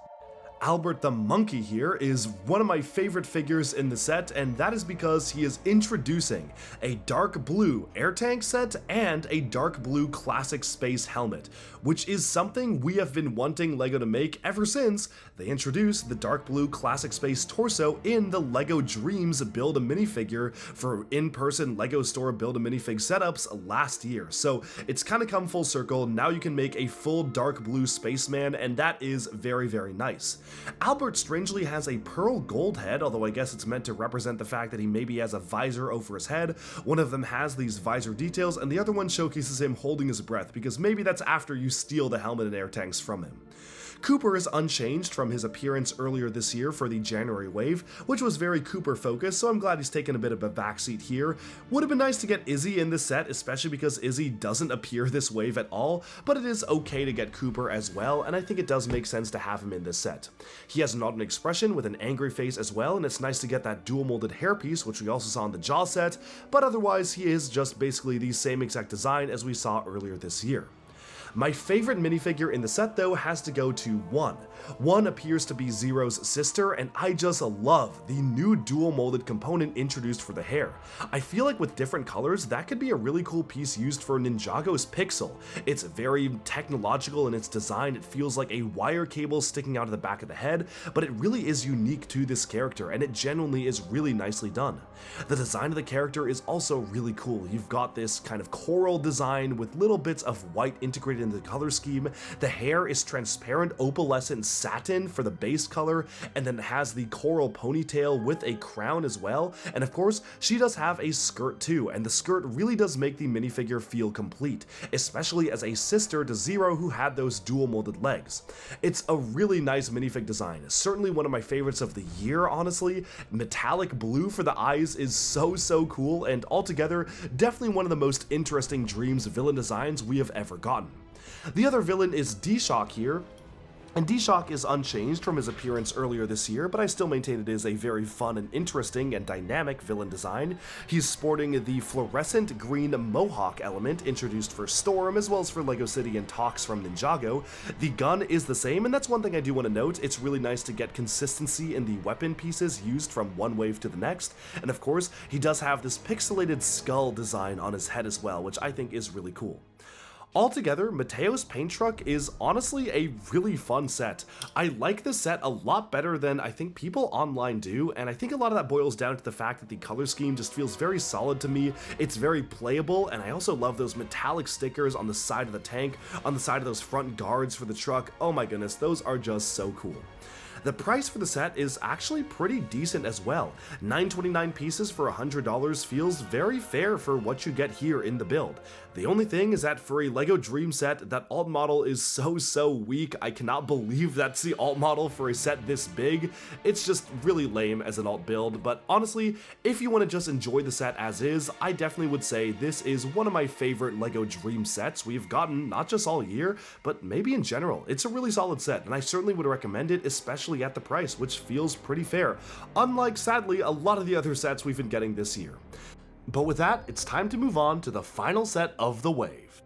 Albert the Monkey here is one of my favorite figures in the set, and that is because he is introducing a dark blue air tank set and a dark blue classic space helmet, which is something we have been wanting LEGO to make ever since they introduced the dark blue classic space torso in the LEGO Dreamzzz Build-A-Minifigure for in-person LEGO store Build-A-Minifig setups last year. So it's kind of come full circle. Now you can make a full dark blue spaceman, and that is very, very nice. Albert strangely has a pearl gold head, although I guess it's meant to represent the fact that he maybe has a visor over his head. One of them has these visor details, and the other one showcases him holding his breath, because maybe that's after you steal the helmet and air tanks from him. Cooper is unchanged from his appearance earlier this year for the January wave, which was very Cooper focused, so I'm glad he's taken a bit of a backseat here. Would have been nice to get Izzy in this set, especially because Izzy doesn't appear this wave at all, but it is okay to get Cooper as well, and I think it does make sense to have him in this set. He has an Alden expression with an angry face as well, and it's nice to get that dual molded hairpiece, which we also saw in the Jaw set, but otherwise he is just basically the same exact design as we saw earlier this year. My favorite minifigure in the set though has to go to One. One appears to be Zero's sister, and I just love the new dual molded component introduced for the hair. I feel like with different colors, that could be a really cool piece used for Ninjago's Pixel. It's very technological in its design, it feels like a wire cable sticking out of the back of the head, but it really is unique to this character, and it genuinely is really nicely done. The design of the character is also really cool. You've got this kind of coral design with little bits of white integrated into the color scheme. The hair is transparent opalescent satin for the base color, and then it has the coral ponytail with a crown as well, and of course she does have a skirt too, and the skirt really does make the minifigure feel complete, especially as a sister to Zero who had those dual molded legs. It's a really nice minifig design, certainly one of my favorites of the year honestly. Metallic blue for the eyes is so cool, and altogether definitely one of the most interesting Dreamzzz villain designs we have ever gotten. The other villain is D-Shock here, and D-Shock is unchanged from his appearance earlier this year, but I still maintain it is a very fun and interesting and dynamic villain design. He's sporting the fluorescent green mohawk element introduced for Storm, as well as for LEGO City and Tox from Ninjago. The gun is the same, and that's one thing I do want to note. It's really nice to get consistency in the weapon pieces used from one wave to the next, and of course, he does have this pixelated skull design on his head as well, which I think is really cool. Altogether, Mateo's paint truck is honestly a really fun set. I like this set a lot better than I think people online do, and I think a lot of that boils down to the fact that the color scheme just feels very solid to me. It's very playable, and I also love those metallic stickers on the side of the tank, on the side of those front guards for the truck. Oh my goodness, those are just so cool. The price for the set is actually pretty decent as well. 929 pieces for $100 feels very fair for what you get here in the build. The only thing is that for a LEGO Dream set, that alt model is so weak. I cannot believe that's the alt model for a set this big. It's just really lame as an alt build, but honestly, if you want to just enjoy the set as is, I definitely would say this is one of my favorite LEGO Dream sets we've gotten, not just all year, but maybe in general. It's a really solid set, and I certainly would recommend it, especially at the price, which feels pretty fair, unlike, sadly, a lot of the other sets we've been getting this year. But with that, it's time to move on to the final set of the wave.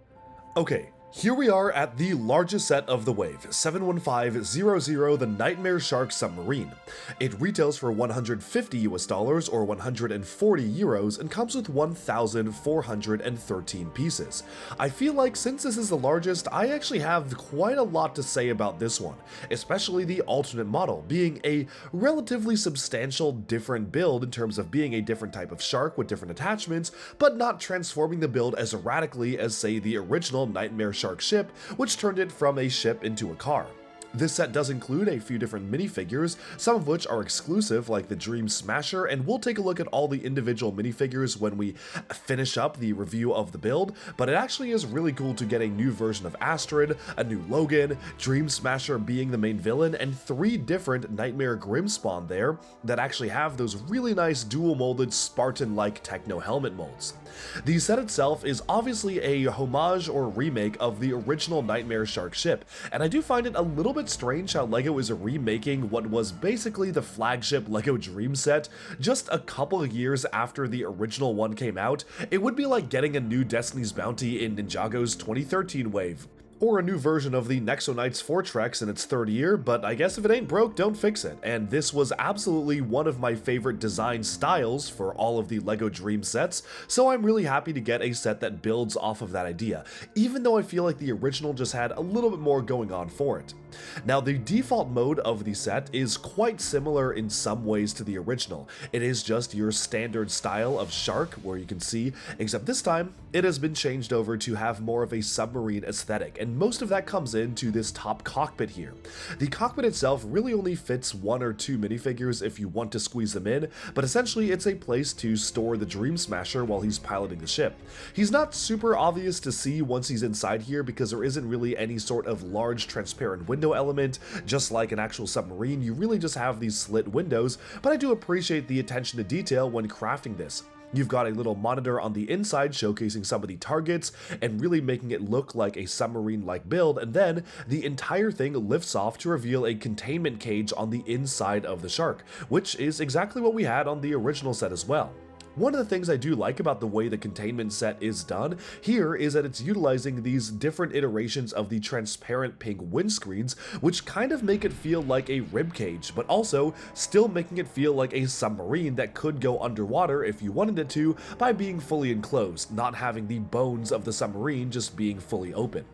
Okay, here we are at the largest set of the wave, 71500, the Nightmare Shark Submarine. It retails for $150 or 140 euros and comes with 1,413 pieces. I feel like since this is the largest, I actually have quite a lot to say about this one, especially the alternate model, being a relatively substantial different build in terms of being a different type of shark with different attachments, but not transforming the build as radically as, say, the original Nightmare Shark ship, which turned it from a ship into a car. This set does include a few different minifigures, some of which are exclusive like the Dream Smasher, and we'll take a look at all the individual minifigures when we finish up the review of the build, but it actually is really cool to get a new version of Astrid, a new Logan, Dream Smasher being the main villain, and 3 different Nightmare Grimspawn there that actually have those really nice dual molded Spartan-like techno helmet molds. The set itself is obviously a homage or remake of the original Nightmare Shark ship, and I do find it a little bit strange how LEGO is remaking what was basically the flagship LEGO Dream set just a couple of years after the original one came out. It would be like getting a new Destiny's Bounty in Ninjago's 2013 wave, or a new version of the Nexo Knights Fortrex in its 3rd year, but I guess if it ain't broke, don't fix it. And this was absolutely one of my favorite design styles for all of the LEGO Dream sets, so I'm really happy to get a set that builds off of that idea, even though I feel like the original just had a little bit more going on for it. Now, the default mode of the set is quite similar in some ways to the original. It is just your standard style of shark, where you can see, except this time, it has been changed over to have more of a submarine aesthetic, and most of that comes into this top cockpit here. The cockpit itself really only fits 1 or 2 minifigures if you want to squeeze them in, but essentially it's a place to store the Dream Smasher while he's piloting the ship. He's not super obvious to see once he's inside here because there isn't really any sort of large transparent window element. Just like an actual submarine, you really just have these slit windows, but I do appreciate the attention to detail when crafting this. You've got a little monitor on the inside showcasing some of the targets and really making it look like a submarine-like build, and then the entire thing lifts off to reveal a containment cage on the inside of the shark, which is exactly what we had on the original set as well. One of the things I do like about the way the containment set is done here is that it's utilizing these different iterations of the transparent pink windscreens, which kind of make it feel like a ribcage, but also still making it feel like a submarine that could go underwater if you wanted it to by being fully enclosed, not having the bones of the submarine just being fully open.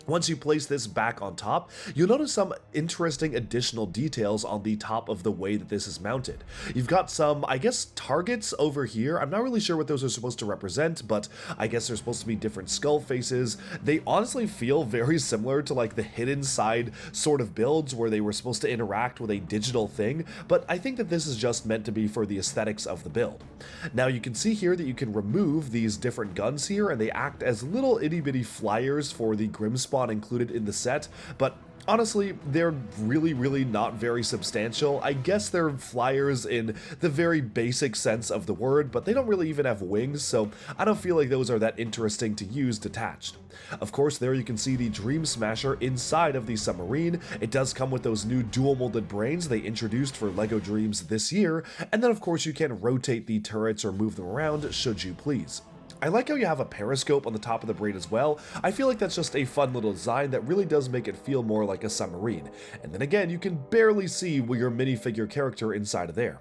Once you place this back on top, you'll notice some interesting additional details on the top of the way that this is mounted. You've got some, I guess, targets over here. I'm not really sure what those are supposed to represent, but I guess they're supposed to be different skull faces. They honestly feel very similar to like the hidden side sort of builds where they were supposed to interact with a digital thing, but I think that this is just meant to be for the aesthetics of the build. Now you can see here that you can remove these different guns here, and they act as little itty bitty flyers for the Grimspawn included in the set, but honestly, they're really not very substantial. I guess they're flyers in the very basic sense of the word, but they don't really even have wings, so I don't feel like those are that interesting to use detached. Of course, there you can see the Dream Smasher inside of the submarine. It does come with those new dual molded brains they introduced for LEGO Dreamzzz this year, and then of course you can rotate the turrets or move them around should you please. I like how you have a periscope on the top of the brain as well. I feel like that's just a fun little design that really does make it feel more like a submarine. And then again, you can barely see your minifigure character inside of there.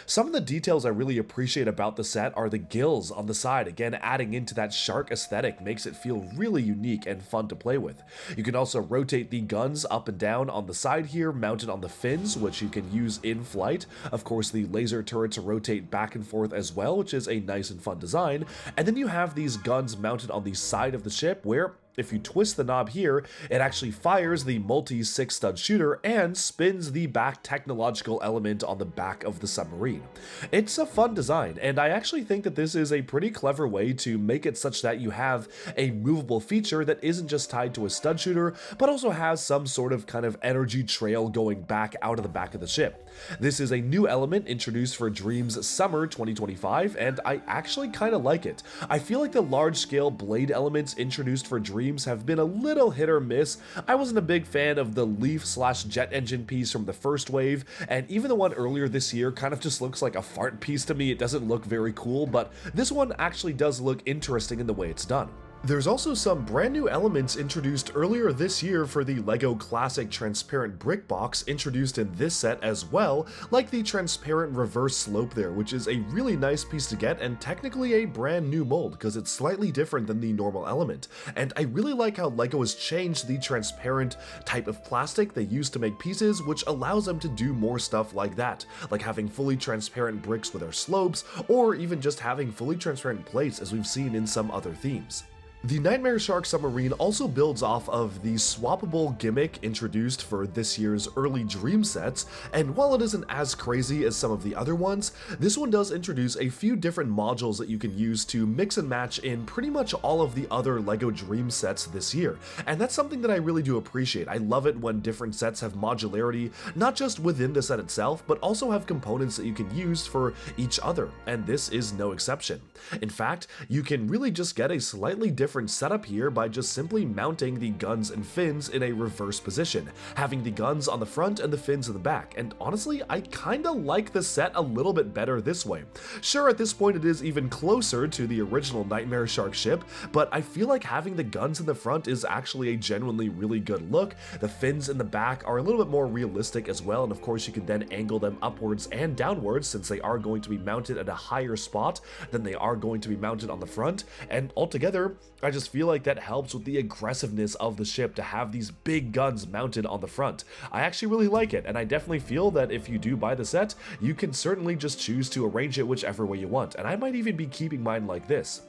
Some of the details I really appreciate about the set are the gills on the side. Again, adding into that shark aesthetic makes it feel really unique and fun to play with. You can also rotate the guns up and down on the side here, mounted on the fins, which you can use in flight. Of course, the laser turrets rotate back and forth as well, which is a nice and fun design. And then you have these guns mounted on the side of the ship where If you twist the knob here, it actually fires the multi 6-stud shooter and spins the back technological element on the back of the submarine. It's a fun design, and I actually think that this is a pretty clever way to make it such that you have a movable feature that isn't just tied to a stud shooter, but also has some sort of kind of energy trail going back out of the back of the ship. This is a new element introduced for Dreamzzz Summer 2025, and I actually kind of like it. I feel like the large-scale blade elements introduced for Dreamzzz have been a little hit or miss. I wasn't a big fan of the leaf/jet engine piece from the first wave, and even the one earlier this year kind of just looks like a fart piece to me. It doesn't look very cool, but this one actually does look interesting in the way it's done. There's also some brand new elements introduced earlier this year for the LEGO Classic Transparent Brick Box introduced in this set as well, like the transparent reverse slope there, which is a really nice piece to get and technically a brand new mold because it's slightly different than the normal element. And I really like how LEGO has changed the transparent type of plastic they use to make pieces, which allows them to do more stuff like that, like having fully transparent bricks with their slopes, or even just having fully transparent plates as we've seen in some other themes. The Nightmare Shark Submarine also builds off of the swappable gimmick introduced for this year's early Dream sets, and while it isn't as crazy as some of the other ones, this one does introduce a few different modules that you can use to mix and match in pretty much all of the other LEGO Dream sets this year, and that's something that I really do appreciate. I love it when different sets have modularity, not just within the set itself, but also have components that you can use for each other, and this is no exception. In fact, you can really just get a slightly different setup here by just simply mounting the guns and fins in a reverse position, having the guns on the front and the fins in the back, and honestly, I kinda like the set a little bit better this way. Sure, at this point it is even closer to the original Nightmare Shark ship, but I feel like having the guns in the front is actually a genuinely really good look. The fins in the back are a little bit more realistic as well, and of course you can then angle them upwards and downwards since they are going to be mounted at a higher spot than they are going to be mounted on the front, and altogether, I just feel like that helps with the aggressiveness of the ship to have these big guns mounted on the front. I actually really like it, and I definitely feel that if you do buy the set, you can certainly just choose to arrange it whichever way you want, and I might even be keeping mine like this.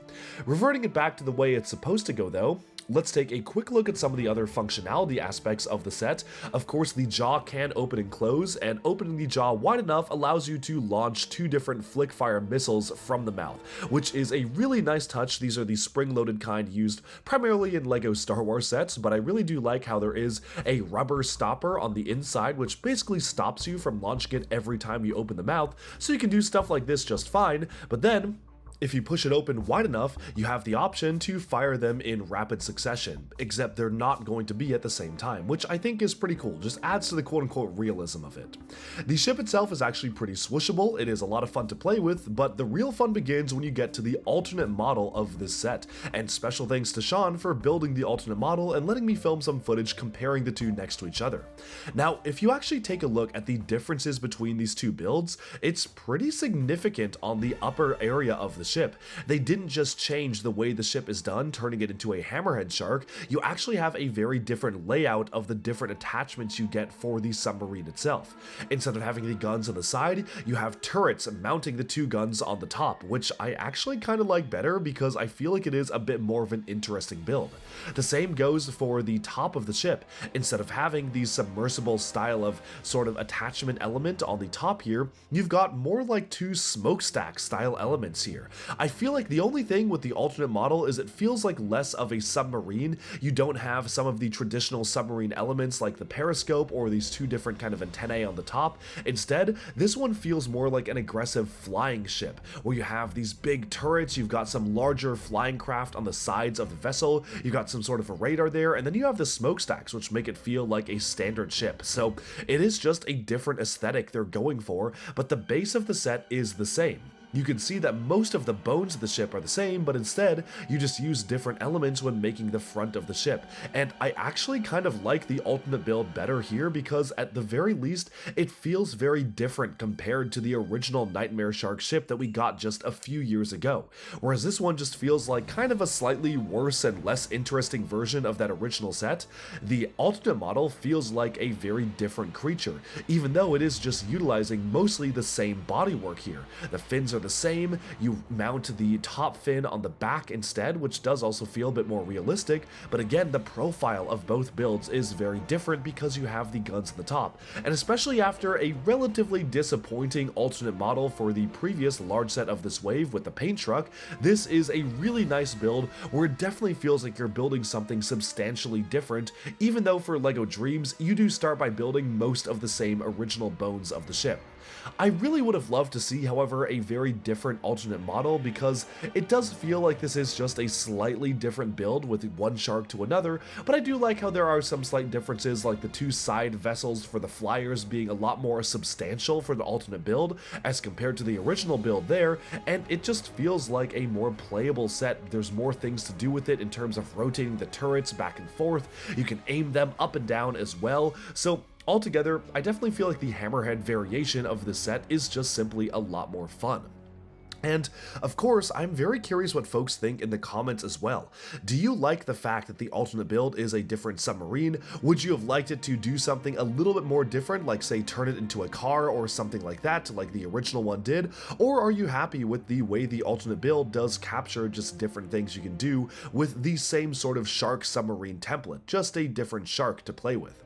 Reverting it back to the way it's supposed to go though, let's take a quick look at some of the other functionality aspects of the set. Of course, the jaw can open and close, and opening the jaw wide enough allows you to launch 2 different flick-fire missiles from the mouth, which is a really nice touch. These are the spring-loaded kind used primarily in LEGO Star Wars sets, but I really do like how there is a rubber stopper on the inside, which basically stops you from launching it every time you open the mouth, so you can do stuff like this just fine, but then if you push it open wide enough, you have the option to fire them in rapid succession, except they're not going to be at the same time, which I think is pretty cool, just adds to the quote-unquote realism of it. The ship itself is actually pretty swooshable, it is a lot of fun to play with, but the real fun begins when you get to the alternate model of this set, and special thanks to Sean for building the alternate model and letting me film some footage comparing the two next to each other. Now, if you actually take a look at the differences between these two builds, it's pretty significant on the upper area of the ship. They didn't just change the way the ship is done, turning it into a hammerhead shark. You actually have a very different layout of the different attachments you get for the submarine itself. Instead of having the guns on the side, you have turrets mounting the 2 guns on the top, which I actually kind of like better because I feel like it is a bit more of an interesting build. The same goes for the top of the ship. Instead of having the submersible style of sort of attachment element on the top here, you've got more like 2 smokestack style elements here. I feel like the only thing with the alternate model is it feels like less of a submarine. You don't have some of the traditional submarine elements like the periscope or these 2 different kind of antennae on the top. Instead, this one feels more like an aggressive flying ship, where you have these big turrets, you've got some larger flying craft on the sides of the vessel, you've got some sort of a radar there, and then you have the smokestacks, which make it feel like a standard ship. So it is just a different aesthetic they're going for, but the base of the set is the same. You can see that most of the bones of the ship are the same, but instead, you just use different elements when making the front of the ship. And I actually kind of like the ultimate build better here because at the very least, it feels very different compared to the original Nightmare Shark ship that we got just a few years ago. Whereas this one just feels like kind of a slightly worse and less interesting version of that original set. The alternate model feels like a very different creature, even though it is just utilizing mostly the same bodywork here. The fins are the same. You mount the top fin on the back instead, which does also feel a bit more realistic, but again, the profile of both builds is very different because you have the guns on the top, and especially after a relatively disappointing alternate model for the previous large set of this wave with the paint truck, this is a really nice build where it definitely feels like you're building something substantially different, even though for LEGO Dreamzzz, you do start by building most of the same original bones of the ship. I really would have loved to see, however, a very different alternate model because it does feel like this is just a slightly different build with one shark to another, but I do like how there are some slight differences, like the two side vessels for the flyers being a lot more substantial for the alternate build as compared to the original build there, and it just feels like a more playable set. There's more things to do with it in terms of rotating the turrets back and forth. You can aim them up and down as well, so altogether, I definitely feel like the Hammerhead variation of this set is just simply a lot more fun. And of course, I'm very curious what folks think in the comments as well. Do you like the fact that the alternate build is a different submarine? Would you have liked it to do something a little bit more different, like say turn it into a car or something like that, like the original one did? Or are you happy with the way the alternate build does capture just different things you can do with the same sort of shark submarine template, just a different shark to play with?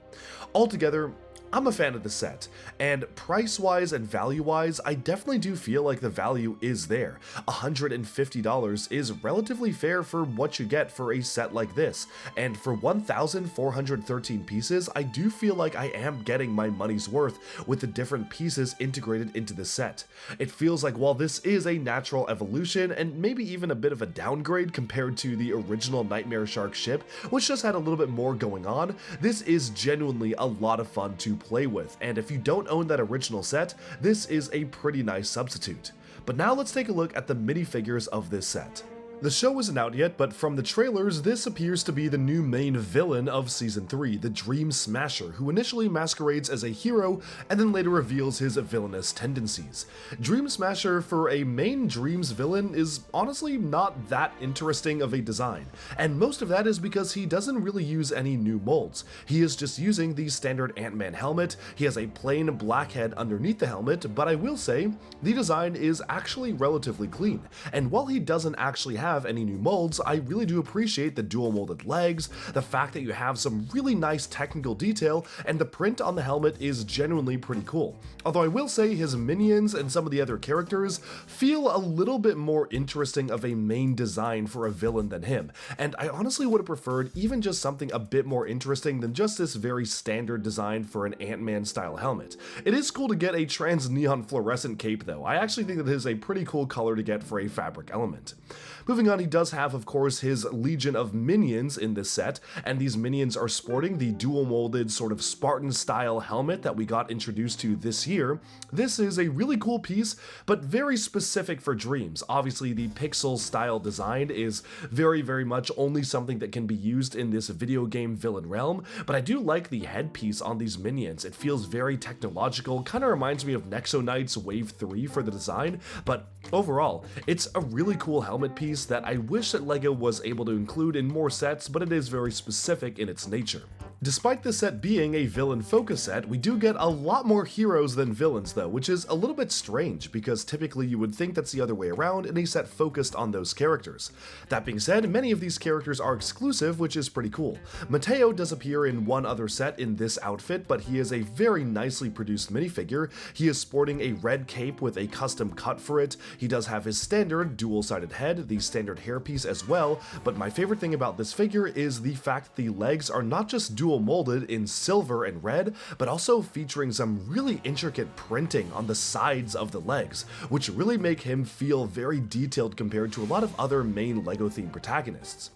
Altogether, I'm a fan of the set, and price-wise and value-wise, I definitely do feel like the value is there. $150 is relatively fair for what you get for a set like this, and for 1,413 pieces, I do feel like I am getting my money's worth with the different pieces integrated into the set. It feels like while this is a natural evolution, and maybe even a bit of a downgrade compared to the original Nightmare Shark ship, which just had a little bit more going on, this is genuinely a lot of fun to play with, and if you don't own that original set, this is a pretty nice substitute. But now let's take a look at the minifigures of this set. The show isn't out yet, but from the trailers, this appears to be the new main villain of Season 3, the Dream Smasher, who initially masquerades as a hero and then later reveals his villainous tendencies. Dream Smasher for a main Dreams villain is honestly not that interesting of a design, and most of that is because he doesn't really use any new molds. He is just using the standard Ant-Man helmet. He has a plain black head underneath the helmet, but I will say, the design is actually relatively clean, and while he doesn't actually have any new molds, I really do appreciate the dual molded legs, the fact that you have some really nice technical detail, and the print on the helmet is genuinely pretty cool. Although I will say his minions and some of the other characters feel a little bit more interesting of a main design for a villain than him, and I honestly would have preferred even just something a bit more interesting than just this very standard design for an Ant-Man style helmet. It is cool to get a trans neon fluorescent cape though. I actually think that it is a pretty cool color to get for a fabric element. Moving on, he does have, of course, his legion of minions in this set, and these minions are sporting the dual-molded sort of Spartan-style helmet that we got introduced to this year. This is a really cool piece, but very specific for Dreams. Obviously, the pixel-style design is very, very much only something that can be used in this video game villain realm, but I do like the headpiece on these minions. It feels very technological, kind of reminds me of Nexo Knight's Wave 3 for the design, but overall, it's a really cool helmet piece that I wish that LEGO was able to include in more sets, but it is very specific in its nature. Despite this set being a villain focus set, we do get a lot more heroes than villains though, which is a little bit strange because typically you would think that's the other way around in a set focused on those characters. That being said, many of these characters are exclusive, which is pretty cool. Mateo does appear in one other set in this outfit, but he is a very nicely produced minifigure. He is sporting a red cape with a custom cut for it. He does have his standard dual-sided head, the standard hairpiece as well, but my favorite thing about this figure is the fact that the legs are not just dual molded in silver and red, but also featuring some really intricate printing on the sides of the legs, which really make him feel very detailed compared to a lot of other main LEGO themed protagonists.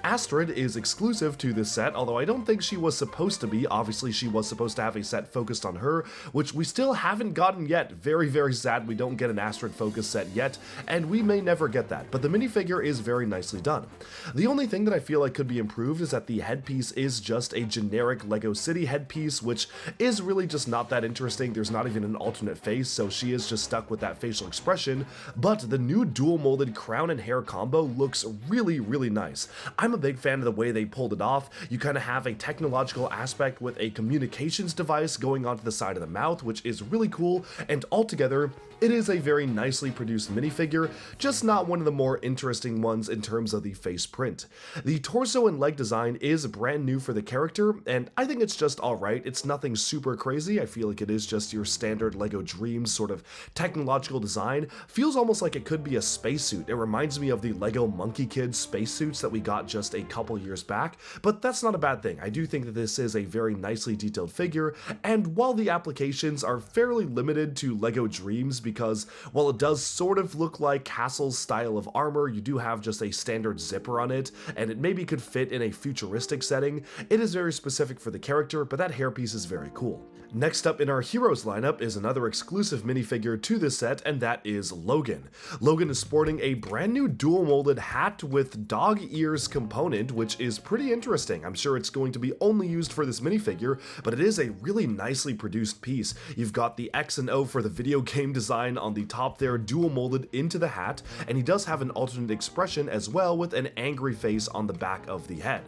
Astrid is exclusive to this set, although I don't think she was supposed to be. Obviously she was supposed to have a set focused on her, which we still haven't gotten yet. Very, very sad we don't get an Astrid focus set yet, and we may never get that, but the minifigure is very nicely done. The only thing that I feel like could be improved is that the headpiece is just a generic LEGO City headpiece, which is really just not that interesting. There's not even an alternate face, so she is just stuck with that facial expression, but the new dual molded crown and hair combo looks really nice. I'm a big fan of the way they pulled it off. You kind of have a technological aspect with a communications device going onto the side of the mouth, which is really cool, and altogether, it is a very nicely produced minifigure, just not one of the more interesting ones in terms of the face print. The torso and leg design is brand new for the character, and I think it's just alright. It's nothing super crazy. I feel like it is just your standard LEGO Dreamzzz sort of technological design. Feels almost like it could be a spacesuit. It reminds me of the LEGO Monkey Kid spacesuits that we got just a couple years back, but that's not a bad thing. I do think that this is a very nicely detailed figure, and while the applications are fairly limited to LEGO Dreamzzz, because while it does sort of look like Castle's style of armor, you do have just a standard zipper on it, and it maybe could fit in a futuristic setting. It is very specific for the character, but that hairpiece is very cool. Next up in our heroes lineup is another exclusive minifigure to this set, and that is Logan. Logan is sporting a brand new dual molded hat with dog ears component, which is pretty interesting. I'm sure it's going to be only used for this minifigure, but it is a really nicely produced piece. You've got the X and O for the video game design on the top there, dual molded into the hat, and he does have an alternate expression as well with an angry face on the back of the head.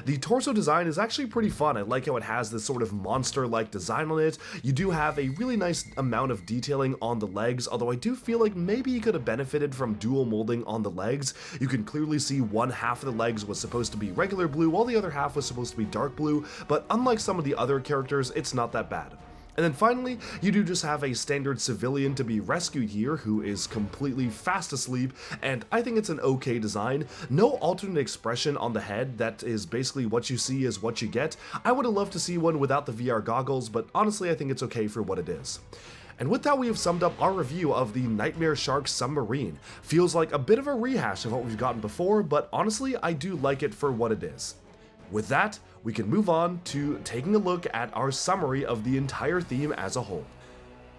The torso design is actually pretty fun. I like how it has this sort of monster-like design on it. You do have a really nice amount of detailing on the legs, although I do feel like maybe you could have benefited from dual molding on the legs. You can clearly see one half of the legs was supposed to be regular blue, while the other half was supposed to be dark blue, but unlike some of the other characters, it's not that bad. And then finally, you do just have a standard civilian to be rescued here who is completely fast asleep, and I think it's an okay design. No alternate expression on the head. That is basically what you see is what you get. I would have loved to see one without the VR goggles, but honestly I think it's okay for what it is. And with that, we have summed up our review of the Nightmare Shark Submarine. Feels like a bit of a rehash of what we've gotten before, but honestly I do like it for what it is. With that, we can move on to taking a look at our summary of the entire theme as a whole.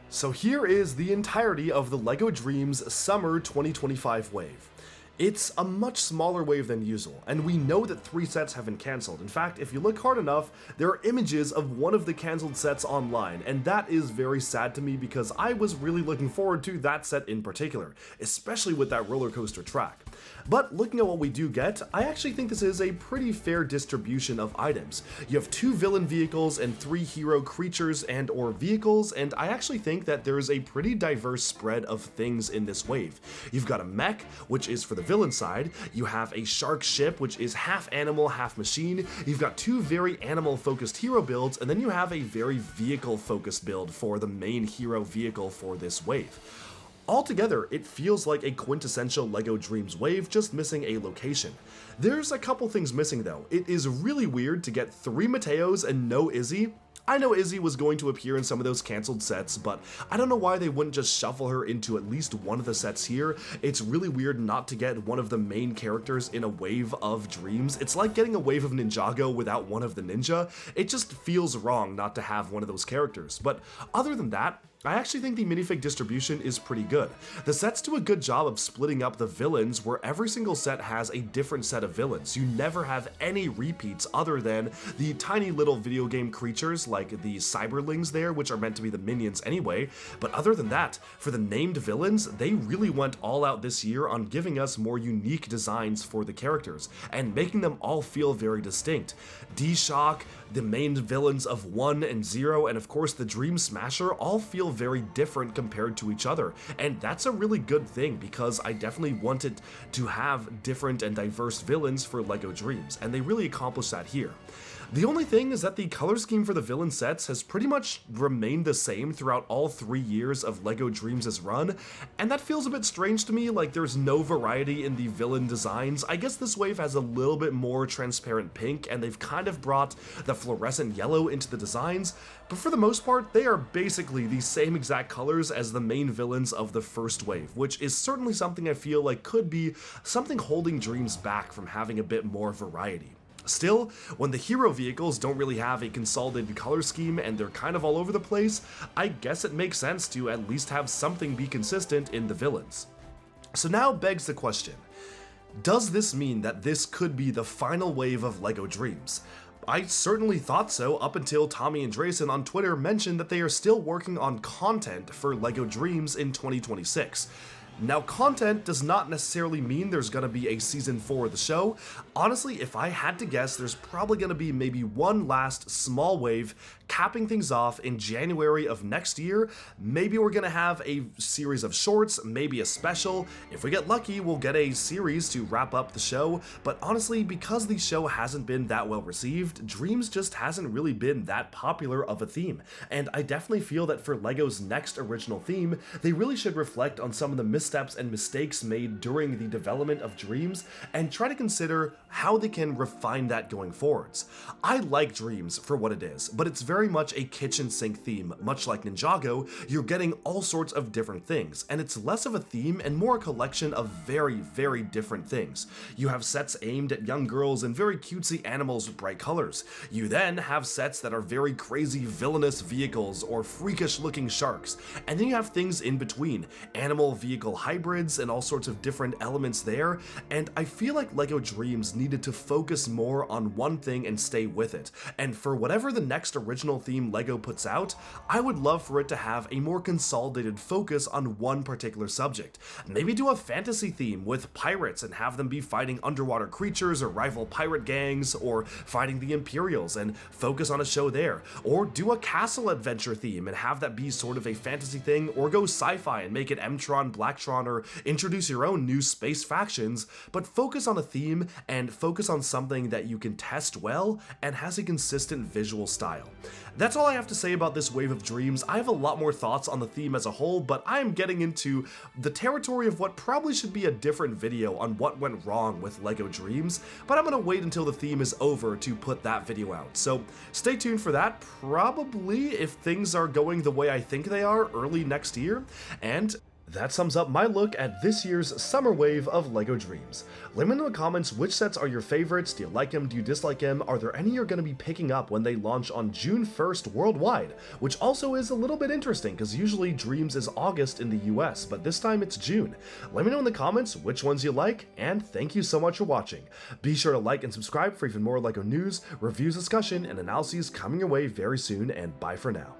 So here is the entirety of the LEGO Dreamzzz Summer 2025 wave. It's a much smaller wave than usual, and we know that 3 sets have been cancelled. In fact, if you look hard enough, there are images of one of the cancelled sets online, and that is very sad to me because I was really looking forward to that set in particular, especially with that roller coaster track. But looking at what we do get, I actually think this is a pretty fair distribution of items. You have 2 villain vehicles and 3 hero creatures and or vehicles, and I actually think that there is a pretty diverse spread of things in this wave. You've got a mech, which is for the villain side. You have a shark ship, which is half animal, half machine. You've got 2 very animal focused hero builds, and then you have a very vehicle focused build for the main hero vehicle for this wave. Altogether, it feels like a quintessential LEGO Dreamzzz wave, just missing a location. There's a couple things missing though. It is really weird to get 3 Mateos and no Izzy. I know Izzy was going to appear in some of those cancelled sets, but I don't know why they wouldn't just shuffle her into at least one of the sets here. It's really weird not to get one of the main characters in a wave of Dreamzzz. It's like getting a wave of Ninjago without one of the ninja. It just feels wrong not to have one of those characters. But other than that, I actually think the minifig distribution is pretty good. The sets do a good job of splitting up the villains, where every single set has a different set of villains. You never have any repeats other than the tiny little video game creatures like the cyberlings there, which are meant to be the minions anyway. But other than that, for the named villains, they really went all out this year on giving us more unique designs for the characters and making them all feel very distinct. D-Shock, the main villains of 1 and 0, and of course the Dream Smasher all feel very different compared to each other, and that's a really good thing because I definitely wanted to have different and diverse villains for LEGO Dreamzzz, and they really accomplished that here. The only thing is that the color scheme for the villain sets has pretty much remained the same throughout all 3 years of LEGO Dreamzz's run, and that feels a bit strange to me, like there's no variety in the villain designs. I guess this wave has a little bit more transparent pink, and they've kind of brought the fluorescent yellow into the designs, but for the most part, they are basically the same exact colors as the main villains of the first wave, which is certainly something I feel like could be something holding Dreamzzz back from having a bit more variety. Still, when the hero vehicles don't really have a consolidated color scheme and they're kind of all over the place, I guess it makes sense to at least have something be consistent in the villains. So now begs the question, does this mean that this could be the final wave of LEGO Dreamzzz? I certainly thought so up until Tommy and Drayson on Twitter mentioned that they are still working on content for LEGO Dreamzzz in 2026. Now, content does not necessarily mean there's gonna be a season 4 of the show. Honestly, if I had to guess, there's probably gonna be maybe one last small wave capping things off in January of next year. Maybe we're gonna have a series of shorts, maybe a special. If we get lucky, we'll get a series to wrap up the show. But honestly, because the show hasn't been that well received, Dreamzzz just hasn't really been that popular of a theme. And I definitely feel that for LEGO's next original theme, they really should reflect on some of the missteps and mistakes made during the development of Dreamzzz and try to consider how they can refine that going forwards. I like Dreamzzz for what it is, but it's very much a kitchen sink theme. Much like Ninjago, you're getting all sorts of different things, and it's less of a theme and more a collection of very different things. You have sets aimed at young girls and very cutesy animals with bright colors. You then have sets that are very crazy villainous vehicles or freakish looking sharks, and then you have things in between, animal vehicle hybrids and all sorts of different elements there, and I feel like LEGO Dreamzzz needed to focus more on one thing and stay with it. And for whatever the next original theme LEGO puts out, I would love for it to have a more consolidated focus on one particular subject. Maybe do a fantasy theme with pirates and have them be fighting underwater creatures or rival pirate gangs, or fighting the Imperials and focus on a show there. Or do a castle adventure theme and have that be sort of a fantasy thing, or go sci-fi and make it M-Tron, Blacktron, or introduce your own new space factions, but focus on a theme and focus on something that you can test well and has a consistent visual style. That's all I have to say about this wave of Dreamzzz. I have a lot more thoughts on the theme as a whole, but I am getting into the territory of what probably should be a different video on what went wrong with LEGO Dreamzzz, but I'm gonna wait until the theme is over to put that video out. So stay tuned for that, probably, if things are going the way I think they are, early next year. And that sums up my look at this year's summer wave of LEGO Dreamzzz. Let me know in the comments which sets are your favorites. Do you like them? Do you dislike them? Are there any you're going to be picking up when they launch on June 1st worldwide? Which also is a little bit interesting because usually Dreamzzz is August in the US, but this time it's June. Let me know in the comments which ones you like, and thank you so much for watching. Be sure to like and subscribe for even more LEGO news, reviews, discussion, and analyses coming your way very soon, and bye for now.